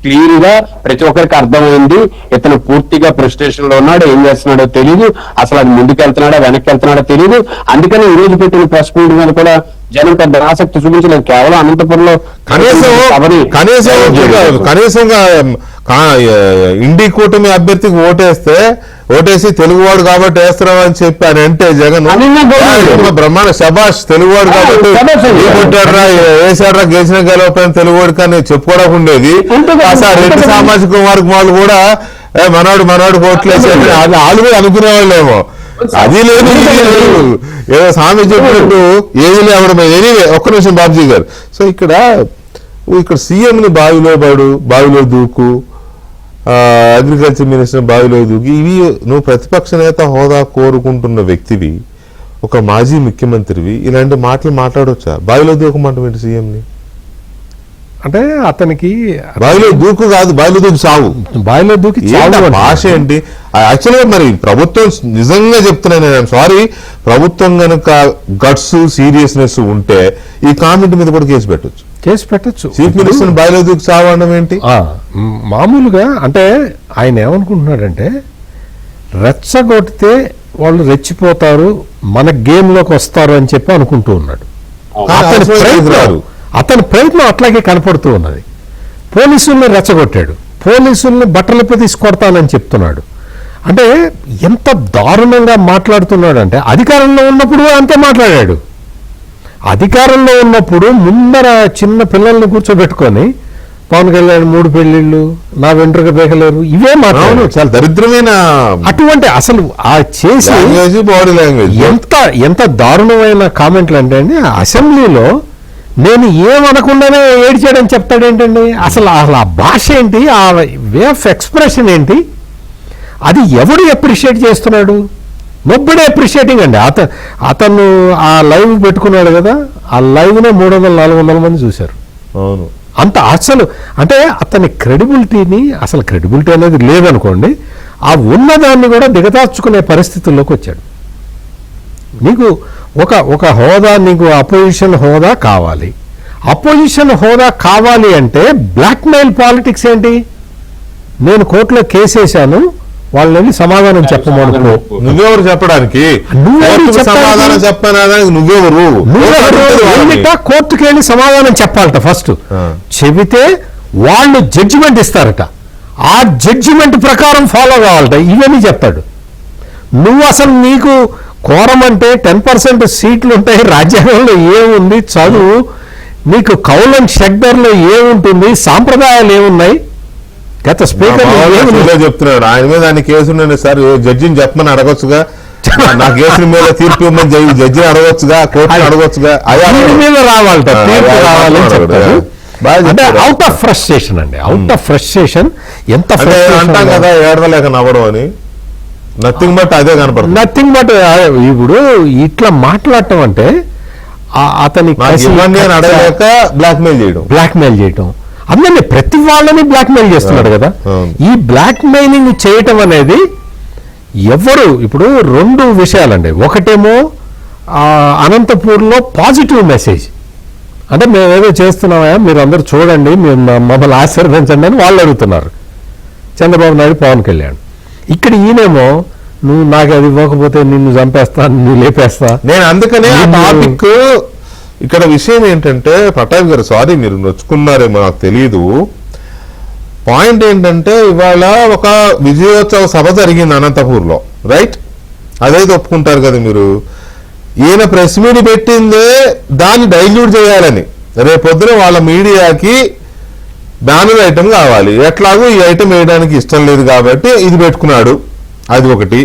క్లియర్ గా ప్రతి ఒక్కరికి అర్థమైంది. ఇతను పూర్తిగా ఫ్రస్ట్రేషన్ లో ఉన్నాడు, ఏం చేస్తున్నాడో తెలియదు, అసలు అది ముందుకు వెళ్తున్నాడో వెనక్కి వెళ్తున్నాడో తెలియదు. అందుకని ఈ రోజు పెట్టిన ప్రెస్ మీట్ మీద కూడా జనం పెద్ద ఆసక్తి చూపించలేదు. కేవలం అనంతపురంలో కనీసంగా ఇండి కూటమి అభ్యర్థికి ఓటేసి తెలుగువాడు కాబట్టి వేస్తున్నావు అని చెప్పి అని అంటే జగన్ బ్రహ్మాండ శబాష్ తెలుగువాడు కాబట్టి వేసాడ్రా గెలిచిన గెలవపోయిన తెలుగువాడు కానీ చెప్పుకోవడానికి ఉండేది. రెడ్డి సామాజిక వర్గం వాళ్ళు కూడా మనవాడు ఓట్లేసి వాళ్ళు కూడా అనుకునేవాళ్ళేమో. అది లేదు ఏదో స్వామి చెప్పినట్టు ఏది లేవడం. ఎనీవే ఒక్క నిమిషం బాబుజీ గారు. సో ఇక్కడ సీఎం ని బావిలో దూకు, అగ్రికల్చర్ మినిస్టర్ బావిలో దూకి, ఇవి నువ్వు ప్రతిపక్ష నేత హోదా కోరుకుంటున్న వ్యక్తివి, ఒక మాజీ ముఖ్యమంత్రివి, ఇలాంటి మాటలు మాట్లాడవచ్చా? బావిలో దూకమంటే సీఎం ని అంటే అతనికి బావిలో దూకు కాదు, బావిలో దూకి సావు. బావిలో దూకి భాష ఏంటి? యాక్చువల్గా మరి ప్రభుత్వం నిజంగా చెప్తున్నాను నేను, సారీ, ప్రభుత్వం కనుక గట్స్ సీరియస్నెస్ ఉంటే ఈ కామెంట్ మీద కూడా కేసు పెట్టచ్చు. చీఫ్ మినిస్టర్ బావిలో దూకి సావు అనడం ఏంటి? మామూలుగా అంటే ఆయన ఏమనుకుంటున్నాడంటే రెచ్చగొడితే వాళ్ళు రెచ్చిపోతారు, మన గేమ్ లోకి వస్తారు అని చెప్పి అనుకుంటూ ఉన్నాడు. అతని ప్రయత్నం అట్లాగే కనపడుతూ ఉన్నది. పోలీసుల్ని రెచ్చగొట్టాడు, పోలీసుల్ని బట్టలపై తీసుకొడతానని చెప్తున్నాడు. అంటే ఎంత దారుణంగా మాట్లాడుతున్నాడు అంటే అధికారంలో ఉన్నప్పుడు అంతే మాట్లాడాడు. అధికారంలో ఉన్నప్పుడు ముందర చిన్న పిల్లల్ని కూర్చోబెట్టుకొని పవన్ కళ్యాణ్ 3 పెళ్లిళ్ళు, నా వెంట్రుక బేకలేరు, ఇవే మాట్లాడు. చాలా దరిద్రమైన అటువంటి అసలు ఆ చేసి బాడీ లాంగ్వేజ్ ఎంత దారుణమైన కామెంట్లు అంటే అండి, అసెంబ్లీలో నేను ఏమనకుండానే ఏడ్చాడని చెప్తాడేంటండి? అసలు ఆ భాష ఏంటి, ఆ వే ఆఫ్ ఎక్స్ప్రెషన్ ఏంటి? అది ఎవడు అప్రిషియేట్ చేస్తున్నాడు? నొబ్బడే అప్రిషియేటింగ్ అండి. అతను ఆ లైవ్ పెట్టుకున్నాడు కదా, ఆ లైవ్నే 300-400 మంది చూశారు. అవును, అంత అసలు అంటే అతని క్రెడిబిలిటీని, అసలు క్రెడిబిలిటీ అనేది లేదనుకోండి, ఆ ఉన్నదాన్ని కూడా దిగదార్చుకునే పరిస్థితుల్లోకి వచ్చాడు. నీకు ఒక హోదా, నీకు అపోజిషన్ హోదా కావాలి. అపోజిషన్ హోదా కావాలి అంటే బ్లాక్మెయిల్ పాలిటిక్స్ ఏంటి? నేను కోర్టులో కేసు వేశాను, వాళ్ళని సమాధానం చెప్పమనుకో. నువ్వెవరు చెప్పడానికి? నువ్వెవరు కోర్టుకు చెప్పడానికి? సమాధానం చెప్పడానికి నువ్వెవరు? కోర్టుకి వెళ్ళి సమాధానం చెప్పాలట ఫస్ట్. చెబితే వాళ్ళు జడ్జిమెంట్ ఇస్తారట, ఆ జడ్జిమెంట్ ప్రకారం ఫాలో కావాలట. ఇవన్నీ చెప్తాడు. నువ్వు అసలు నీకు కోరం అంటే 10% సీట్లు ఉంటాయి, రాజ్యాంగంలో ఏముంది, చదువు, నీకు కౌలన్ షెక్డర్లో ఏముంటుంది, సాంప్రదాయాలు ఏమున్నాయి, గత స్పీకర్ చెప్తున్నాడు. ఆయన మీద ఆయన కేసు ఉండండి సార్, జడ్జిని చెప్పమని అడగొచ్చుగా, నా కేసు మీద తీర్పు ఇవ్వమని జడ్జిని అడగొచ్చుగా, కోర్టుని అడగొచ్చుగా, మీద రావాలట, తీర్పు రావాలని చెప్తారు. అంటే అవుట్ ఆఫ్ ఫ్రస్ట్రేషన్ అండి, అవుట్ ఆఫ్ ఫ్రస్ట్రేషన్. ఎంత అంటాం కదా ఏడవలేక నవ్వడం అని, నథింగ్ బట్ అదే కనపడుతుంది. నథింగ్ బట్ ఇప్పుడు ఇట్లా మాట్లాడటం అంటే అతని అడగలేక బ్లాక్మెయిల్ చేయటం, అందరినీ ప్రతి వాళ్ళని బ్లాక్మెయిల్ చేస్తున్నాడు కదా. ఈ బ్లాక్మెయిలింగ్ చేయటం అనేది ఎవరు, ఇప్పుడు 2 విషయాలండి. ఒకటేమో అనంతపూర్లో పాజిటివ్ మెసేజ్, అంటే మేము ఏదో చేస్తున్నామా, మీరు అందరూ చూడండి, మేము మమ్మల్ని ఆశీర్వదించండి అని వాళ్ళు అడుగుతున్నారు. చంద్రబాబు నాయుడు పవన్ కళ్యాణ్. ఇక్కడ ఈయనేమో నువ్వు నాకు అది ఇవ్వకపోతే నిన్ను చంపేస్తా, నిన్ను లేపేస్తా. నేను అందుకనే ఆ టాపిక్ ఇక్కడ విషయం ఏంటంటే, పటాబ్ గారు సారీ మీరు నొచ్చుకున్నారేమో నాకు తెలియదు. పాయింట్ ఏంటంటే, ఇవాళ ఒక విజయోత్సవ సభ జరిగింది అనంతపూర్లో, రైట్? అదైతే ఒప్పుకుంటారు కదా మీరు. ఈయన ప్రెస్ మీట్ పెట్టిందే దాన్ని డైల్యూట్ చేయాలని, రేపొద్దున వాళ్ళ మీడియాకి బ్యానర్ ఐటమ్ కావాలి, ఎట్లాగో ఈ ఐటమ్ వేయడానికి ఇష్టం లేదు కాబట్టి ఇది పెట్టుకున్నాడు. అది ఒకటి.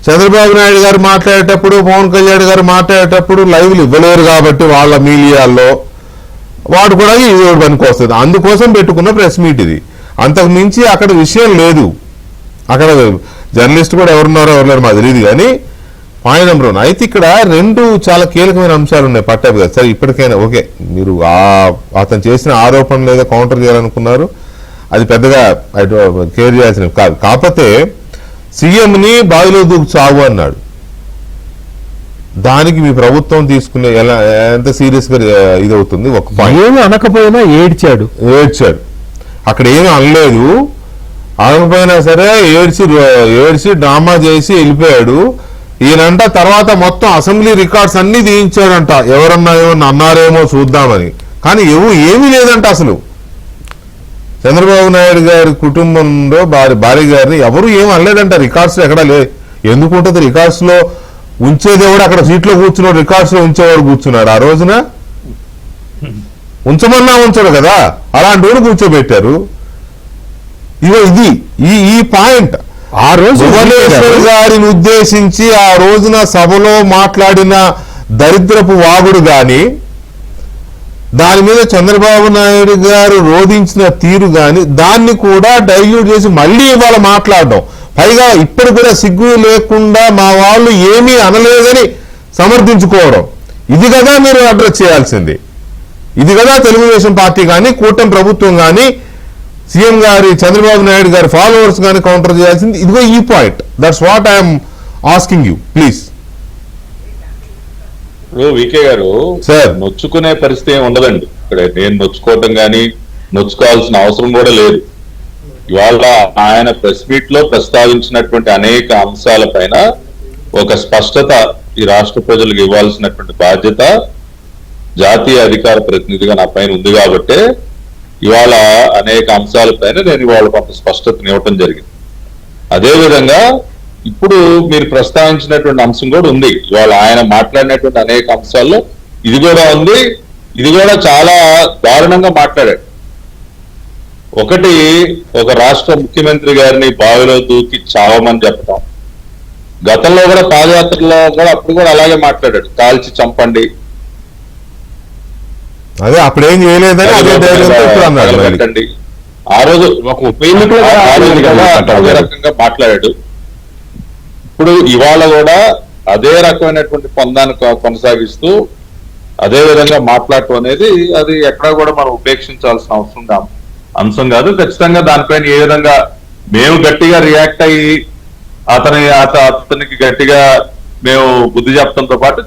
చంద్రబాబు నాయుడు గారు మాట్లాడేటప్పుడు, పవన్ కళ్యాణ్ గారు మాట్లాడేటప్పుడు లైవ్లు ఇవ్వలేరు కాబట్టి వాళ్ళ మీడియాల్లో వాడు కూడా ఇది పనికి వస్తుంది, అందుకోసం పెట్టుకున్న ప్రెస్ మీట్ ఇది. అంతకు మించి అక్కడ విషయం లేదు. అక్కడ జర్నలిస్ట్ కూడా ఎవరున్నారో ఎవరున్నారు మాకు తెలియదు. కానీ పాయింట్ నెంబర్ 1 అయితే ఇక్కడ 2 చాలా కీలకమైన అంశాలు ఉన్నాయి పట్టాభి గారు. సరే ఇప్పటికైనా ఓకే, మీరు అతను చేసిన ఆరోపణలు ఏదో కౌంటర్ చేయాలనుకున్నారు, అది పెద్దగా కేర్ చేయాల్సిన కాదు. కాకపోతే సీఎంని బావిలో దూకు చావు అన్నాడు, దానికి మీ ప్రభుత్వం తీసుకునే ఎంత సీరియస్ గా ఇదవుతుంది? ఒక పాయింట్. ఏమి అనకపోయినా ఏడ్చాడు. అక్కడ ఏమీ అనలేదు, అనకపోయినా సరే ఏడ్చి డ్రామా చేసి వెళ్ళిపోయాడు. ఈయనంట తర్వాత మొత్తం అసెంబ్లీ రికార్డ్స్ అన్ని తీయించాడంట, ఎవరన్నా ఏమన్నా అన్నారేమో చూద్దామని. కానీ ఏమీ లేదంట అసలు. చంద్రబాబు నాయుడు గారి కుటుంబంలో భార్య గారిని ఎవరు ఏం అనలేదంట, రికార్డ్స్ ఎక్కడా ఎందుకు ఉంటుంది? రికార్డ్స్ లో ఉంచేదేవాడు అక్కడ సీట్లో కూర్చున్నాడు, రికార్డ్స్ లో ఉంచేవాడు కూర్చున్నాడు. ఆ రోజున ఉంచమన్నా ఉంచడు కదా, అలాంటి వాడు కూర్చోబెట్టారు. ఇది ఈ పాయింట్. ఆ రోజు భువనేశ్వర్ గారిని ఉద్దేశించి ఆ రోజున సభలో మాట్లాడిన దరిద్రపు వాగుడు గాని, దాని మీద చంద్రబాబు నాయుడు గారు రోధించిన తీరు గాని, దాన్ని కూడా డైల్యూట్ చేసి మళ్ళీ ఇవాళ మాట్లాడడం, పైగా ఇప్పుడు కూడా సిగ్గు లేకుండా మా వాళ్ళు ఏమీ అనలేదని సమర్థించుకోవడం, ఇది కదా మీరు అడ్రస్ చేయాల్సింది. ఇది కదా తెలుగుదేశం పార్టీ కానీ, కూటమి ప్రభుత్వం కానీ, సీఎం గారి చంద్రబాబు నాయుడు గారి ఫాలోవర్స్ కానీ కౌంటర్ చేయాల్సింది. ఇదిగో ఈ point. That's what I'm asking you, please. ఇప్పుడు వికే గారు సార్, నొచ్చుకునే పరిస్థితి ఏమి ఉండదండి. ఇక్కడ నేను నొచ్చుకోవటం కానీ నొచ్చుకోవాల్సిన అవసరం కూడా లేదు. ఇవాళ ఆయన ప్రెస్ మీట్ లో ప్రస్తావించినటువంటి అనేక అంశాలపైన ఒక స్పష్టత ఈ రాష్ట్ర ప్రజలకు ఇవ్వాల్సినటువంటి బాధ్యత జాతీయ అధికార ప్రతినిధిగా నా పైన ఉంది కాబట్టి ఇవాళ అనేక అంశాలపైన నేను ఇవాళ కొంత స్పష్టతను ఇవ్వటం జరిగింది. అదేవిధంగా ఇప్పుడు మీరు ప్రస్తావించినటువంటి అంశం కూడా ఉంది. ఇవాళ ఆయన మాట్లాడినటువంటి అనేక అంశాల్లో ఇది కూడా ఉంది. ఇది కూడా చాలా దారుణంగా మాట్లాడాడు. ఒకటి, ఒక రాష్ట్ర ముఖ్యమంత్రి గారిని బావిలో దూకి చావమని చెప్పడం. గతంలో కూడా పాదయాత్రలో కూడా అప్పుడు కూడా అలాగే మాట్లాడాడు, కాల్చి చంపండి. అదే అప్పుడేం చేయలేదని పెట్టండి. ఆ రోజు ఒక ఉప ఎన్నికలు అదే రకంగా మాట్లాడాడు. ఇప్పుడు ఇవాళ కూడా అదే రకమైనటువంటి పొందాన్ని కొనసాగిస్తూ అదే విధంగా మాట్లాడటం అనేది అది ఎక్కడా కూడా మనం ఉపేక్షించాల్సిన అవసరం అంశం కాదు. ఖచ్చితంగా దానిపైన ఏ విధంగా మేము గట్టిగా రియాక్ట్ అయ్యి అతనికి గట్టిగా మేము బుద్ధి చెప్పడంతో పాటు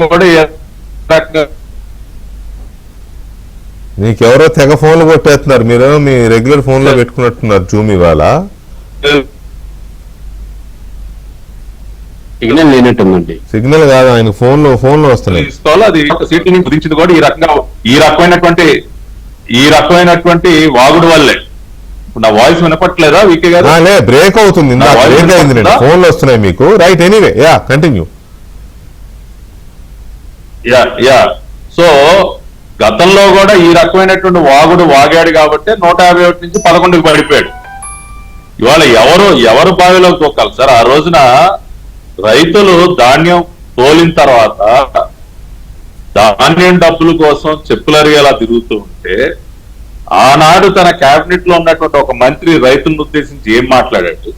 కూడా నీకెవరో తెగ ఫోన్లు కొట్టేస్తున్నారు, మీరు మీ రెగ్యులర్ ఫోన్ లో పెట్టుకున్నట్టున్నారు జూమ్ ఇవాళ. సిగ్నల్ లేనట్టుందండి. సిగ్నల్ కాదు, ఆయన ఫోన్ లో వస్తున్నాయి. తీసుకోవాలి. అది సీట్ల నుంచి గురించింది కూడా ఈ రకమైనటువంటి వాగుడు వల్లే. ఇప్పుడు నా వాయిస్ వినపట్లేదా వీకే గారు? బ్రేక్ అవుతుంది, బ్రేక్ అయింది, ఫోన్లు వస్తున్నాయి మీకు. Right, anyway yeah continue. Yeah so గతంలో కూడా ఈ రకమైనటువంటి వాగుడు వాగాడు కాబట్టి 151 నుంచి 11కి పడిపోయాడు. ఇవాళ ఎవరు బావిలోకి తొక్కాలి సార్? ఆ రోజున రైతులు ధాన్యం తోలిన తర్వాత ధాన్యం డబ్బుల కోసం చెప్పులరిగేలా తిరుగుతూ ఉంటే ఆనాడు తన కేబినెట్ లో ఉన్నటువంటి ఒక మంత్రి రైతులను ఉద్దేశించి ఏం మాట్లాడాడు?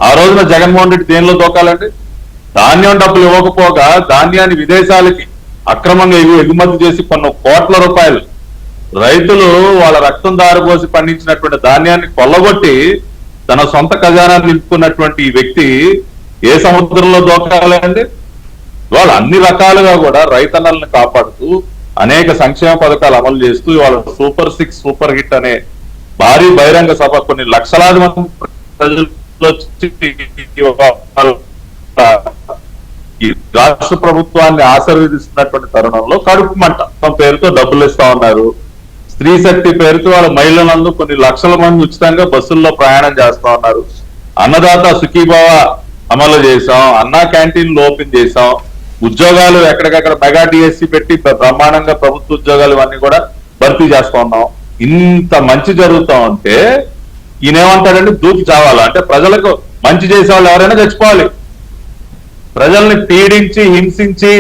ఆ రోజున జగన్మోహన్ రెడ్డి దేనిలో తోకాలండి? ధాన్యం డబ్బులు ఇవ్వకపోగా ధాన్యాన్ని విదేశాలకి అక్రమంగా ఎగుమతి చేసి కొన్ని కోట్ల రూపాయలు రైతులు వాళ్ళ రక్తం దారిపోసి పండించినటువంటి ధాన్యాన్ని కొల్లగొట్టి తన సొంత ఖజానా నింపుకున్నటువంటి ఈ వ్యక్తి ఏ సముద్రంలో దోకాలండి? ఇవాళ అన్ని రకాలుగా కూడా రైతన్నలను కాపాడుతూ అనేక సంక్షేమ పథకాలు అమలు చేస్తూ ఇవాళ సూపర్ 6 సూపర్ హిట్ అనే భారీ బహిరంగ సభ కొన్ని లక్షలాది మంది ప్రజలు వచ్చి ఈ రాష్ట్ర ప్రభుత్వాన్ని ఆశీర్వదిస్తున్నటువంటి తరుణంలో కడుపు మంట పేరుతో డబ్బులు ఇస్తా ఉన్నారు. స్త్రీ శక్తి పేరుతో వాళ్ళ మహిళలందరూ కొన్ని లక్షల మంది ఉచితంగా బస్సుల్లో ప్రయాణం చేస్తా ఉన్నారు. అన్నదాత సుఖీభావ అమలు చేశాం, అన్నా క్యాంటీన్లు ఓపెన్ చేశాం, ఉద్యోగాలు ఎక్కడికక్కడ మెగా డిఎస్సి పెట్టి బ్రహ్మాండంగా ప్రభుత్వ ఉద్యోగాలు ఇవన్నీ కూడా భర్తీ చేస్తా ఉన్నాం. ఇంత మంచి జరుగుతా ఉంటే ఈయనేమంటాడండి, దూకి చావాలి అంటే ప్రజలకు మంచి చేసే వాళ్ళు ఎవరైనా చచ్చిపోవాలి. ప్రజల్ని పీడించి హింసించి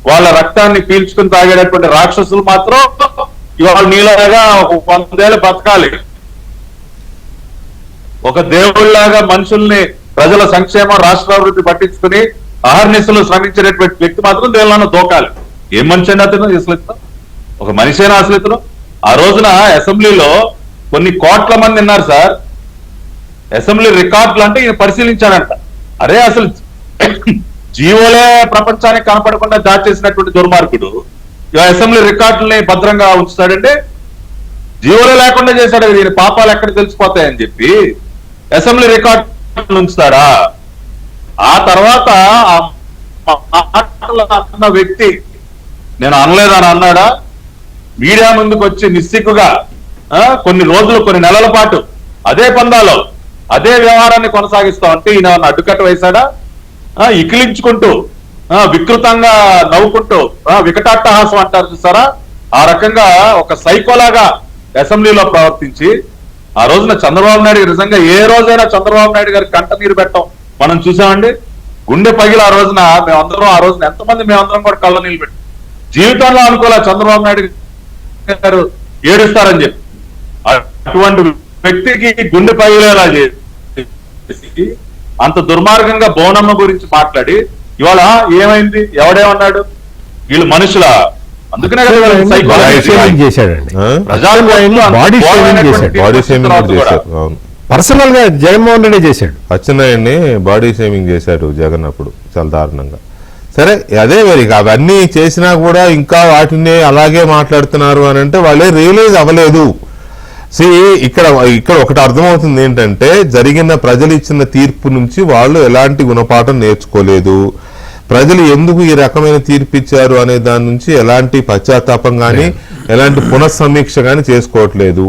వాళ్ళ రక్తాన్ని పీల్చుకుని తాగేటటువంటి రాక్షసులు మాత్రం ఇవాళ నీలాగా 100 ఏళ్ళు బతకాలి. ఒక దేవుళ్లాగా మనుషుల్ని ప్రజల సంక్షేమం రాష్ట్రాభివృద్ధి పట్టించుకుని అహర్నిశలు శ్రమించేటటువంటి వ్యక్తి మాత్రం దేవుళ్ళను దోకాలి. ఏం మనిషి అండి అతను? అసలు ఒక మనిషేనా అసలు ఇతను? ఆ రోజున అసెంబ్లీలో కొన్ని కోట్ల మంది ఉన్నారు సార్. అసెంబ్లీ రికార్డులు అంటే ఈయన పరిశీలించాడంట. అరే అసలు జీవోలే ప్రపంచానికి కనపడకుండా దాచేసినటువంటి దుర్మార్గుడు అసెంబ్లీ రికార్డుల్ని భద్రంగా ఉంచుతాడంటే జీవోలే లేకుండా చేశాడు. దీని పాపాలు ఎక్కడ తెలిసిపోతాయని చెప్పి అసెంబ్లీ రికార్డు ఉంచుతాడా? ఆ తర్వాత అన్న వ్యక్తి నేను అనలేదని అన్నాడా? మీడియా ముందుకు వచ్చి నిస్సిగ్గుగా కొన్ని రోజులు కొన్ని నెలల పాటు అదే పందాలో అదే వ్యవహారాన్ని కొనసాగిస్తా ఉంటే ఈయన అడ్డుకట్ట వేశాడా? ఇకిలించుకుంటూ వికృతంగా నవ్వుకుంటూ వికటాట్టహాసం అంటారు చూసారా, ఆ రకంగా ఒక సైకోలాగా అసెంబ్లీలో ప్రవర్తించి ఆ రోజున చంద్రబాబు నాయుడు నిజంగా ఏ రోజైనా చంద్రబాబు నాయుడు గారి కంట నీరు పెట్టడం మనం చూసామండి. గుండె పగిలి ఆ రోజున మేమందరం ఆ రోజున ఎంతమంది మేమందరం కూడా కళ్ళ నీళ్ళు పెట్టి జీవితంలో అనుకోలే చంద్రబాబు నాయుడు గారు ఏడుస్తారని చెప్పి. అటువంటి వ్యక్తికి గుండె పగిలేలా చేసి అంత దుర్మార్గంగా బోనమ్మ గురించి మాట్లాడి ఇవాళ ఏమైంది? ఎవడేమన్నాడు? వీళ్ళు మనుషుల అందుకనే పర్సనల్ గా జగన్మోహన్ రెడ్డి చేశాడు. అచ్చెన్నాయుడిని బాడీ షేమింగ్ చేశాడు జగన్ అప్పుడు చాలా దారుణంగా. సరే అదే మరి అవన్నీ చేసినా కూడా ఇంకా వాటిని అలాగే మాట్లాడుతున్నారు అని అంటే వాళ్ళే రియలైజ్ అవ్వలేదు. ఇక్కడ ఒకటి అర్థమవుతుంది ఏంటంటే జరిగిన ప్రజలు ఇచ్చిన తీర్పు నుంచి వాళ్ళు ఎలాంటి గుణపాఠం నేర్చుకోలేదు. ప్రజలు ఎందుకు ఈ రకమైన తీర్పు ఇచ్చారు అనే దాని నుంచి ఎలాంటి పశ్చాత్తాపం కానీ ఎలాంటి పునఃసమీక్ష కానీ చేసుకోవట్లేదు.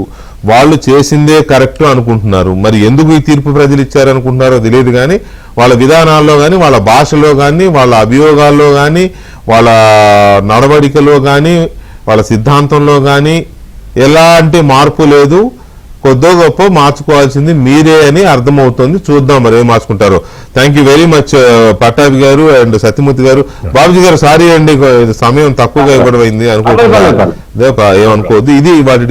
వాళ్ళు చేసిందే కరెక్ట్ అనుకుంటున్నారు. మరి ఎందుకు ఈ తీర్పు ప్రజలు ఇచ్చారు అనుకుంటున్నారో తెలియదు కానీ వాళ్ళ విధానాల్లో కానీ వాళ్ళ భాషలో కానీ వాళ్ళ అభియోగాల్లో కానీ వాళ్ళ నడవడికలో కానీ వాళ్ళ సిద్ధాంతంలో కానీ ఎలాంటి మార్పు లేదు. కొద్దో గొప్ప మార్చుకోవాల్సింది మీరే అని అర్థమవుతుంది. చూద్దాం మరి ఏం మార్చుకుంటారో. Thank you very much Pattabhi garu and Satyamurthy గారు. బాబుజీ గారు సారీ అండి, సమయం తక్కువగా ఇవ్వడం అయింది అనుకుంటున్నాను, ఏమనుకోవద్దు. ఇది వాటి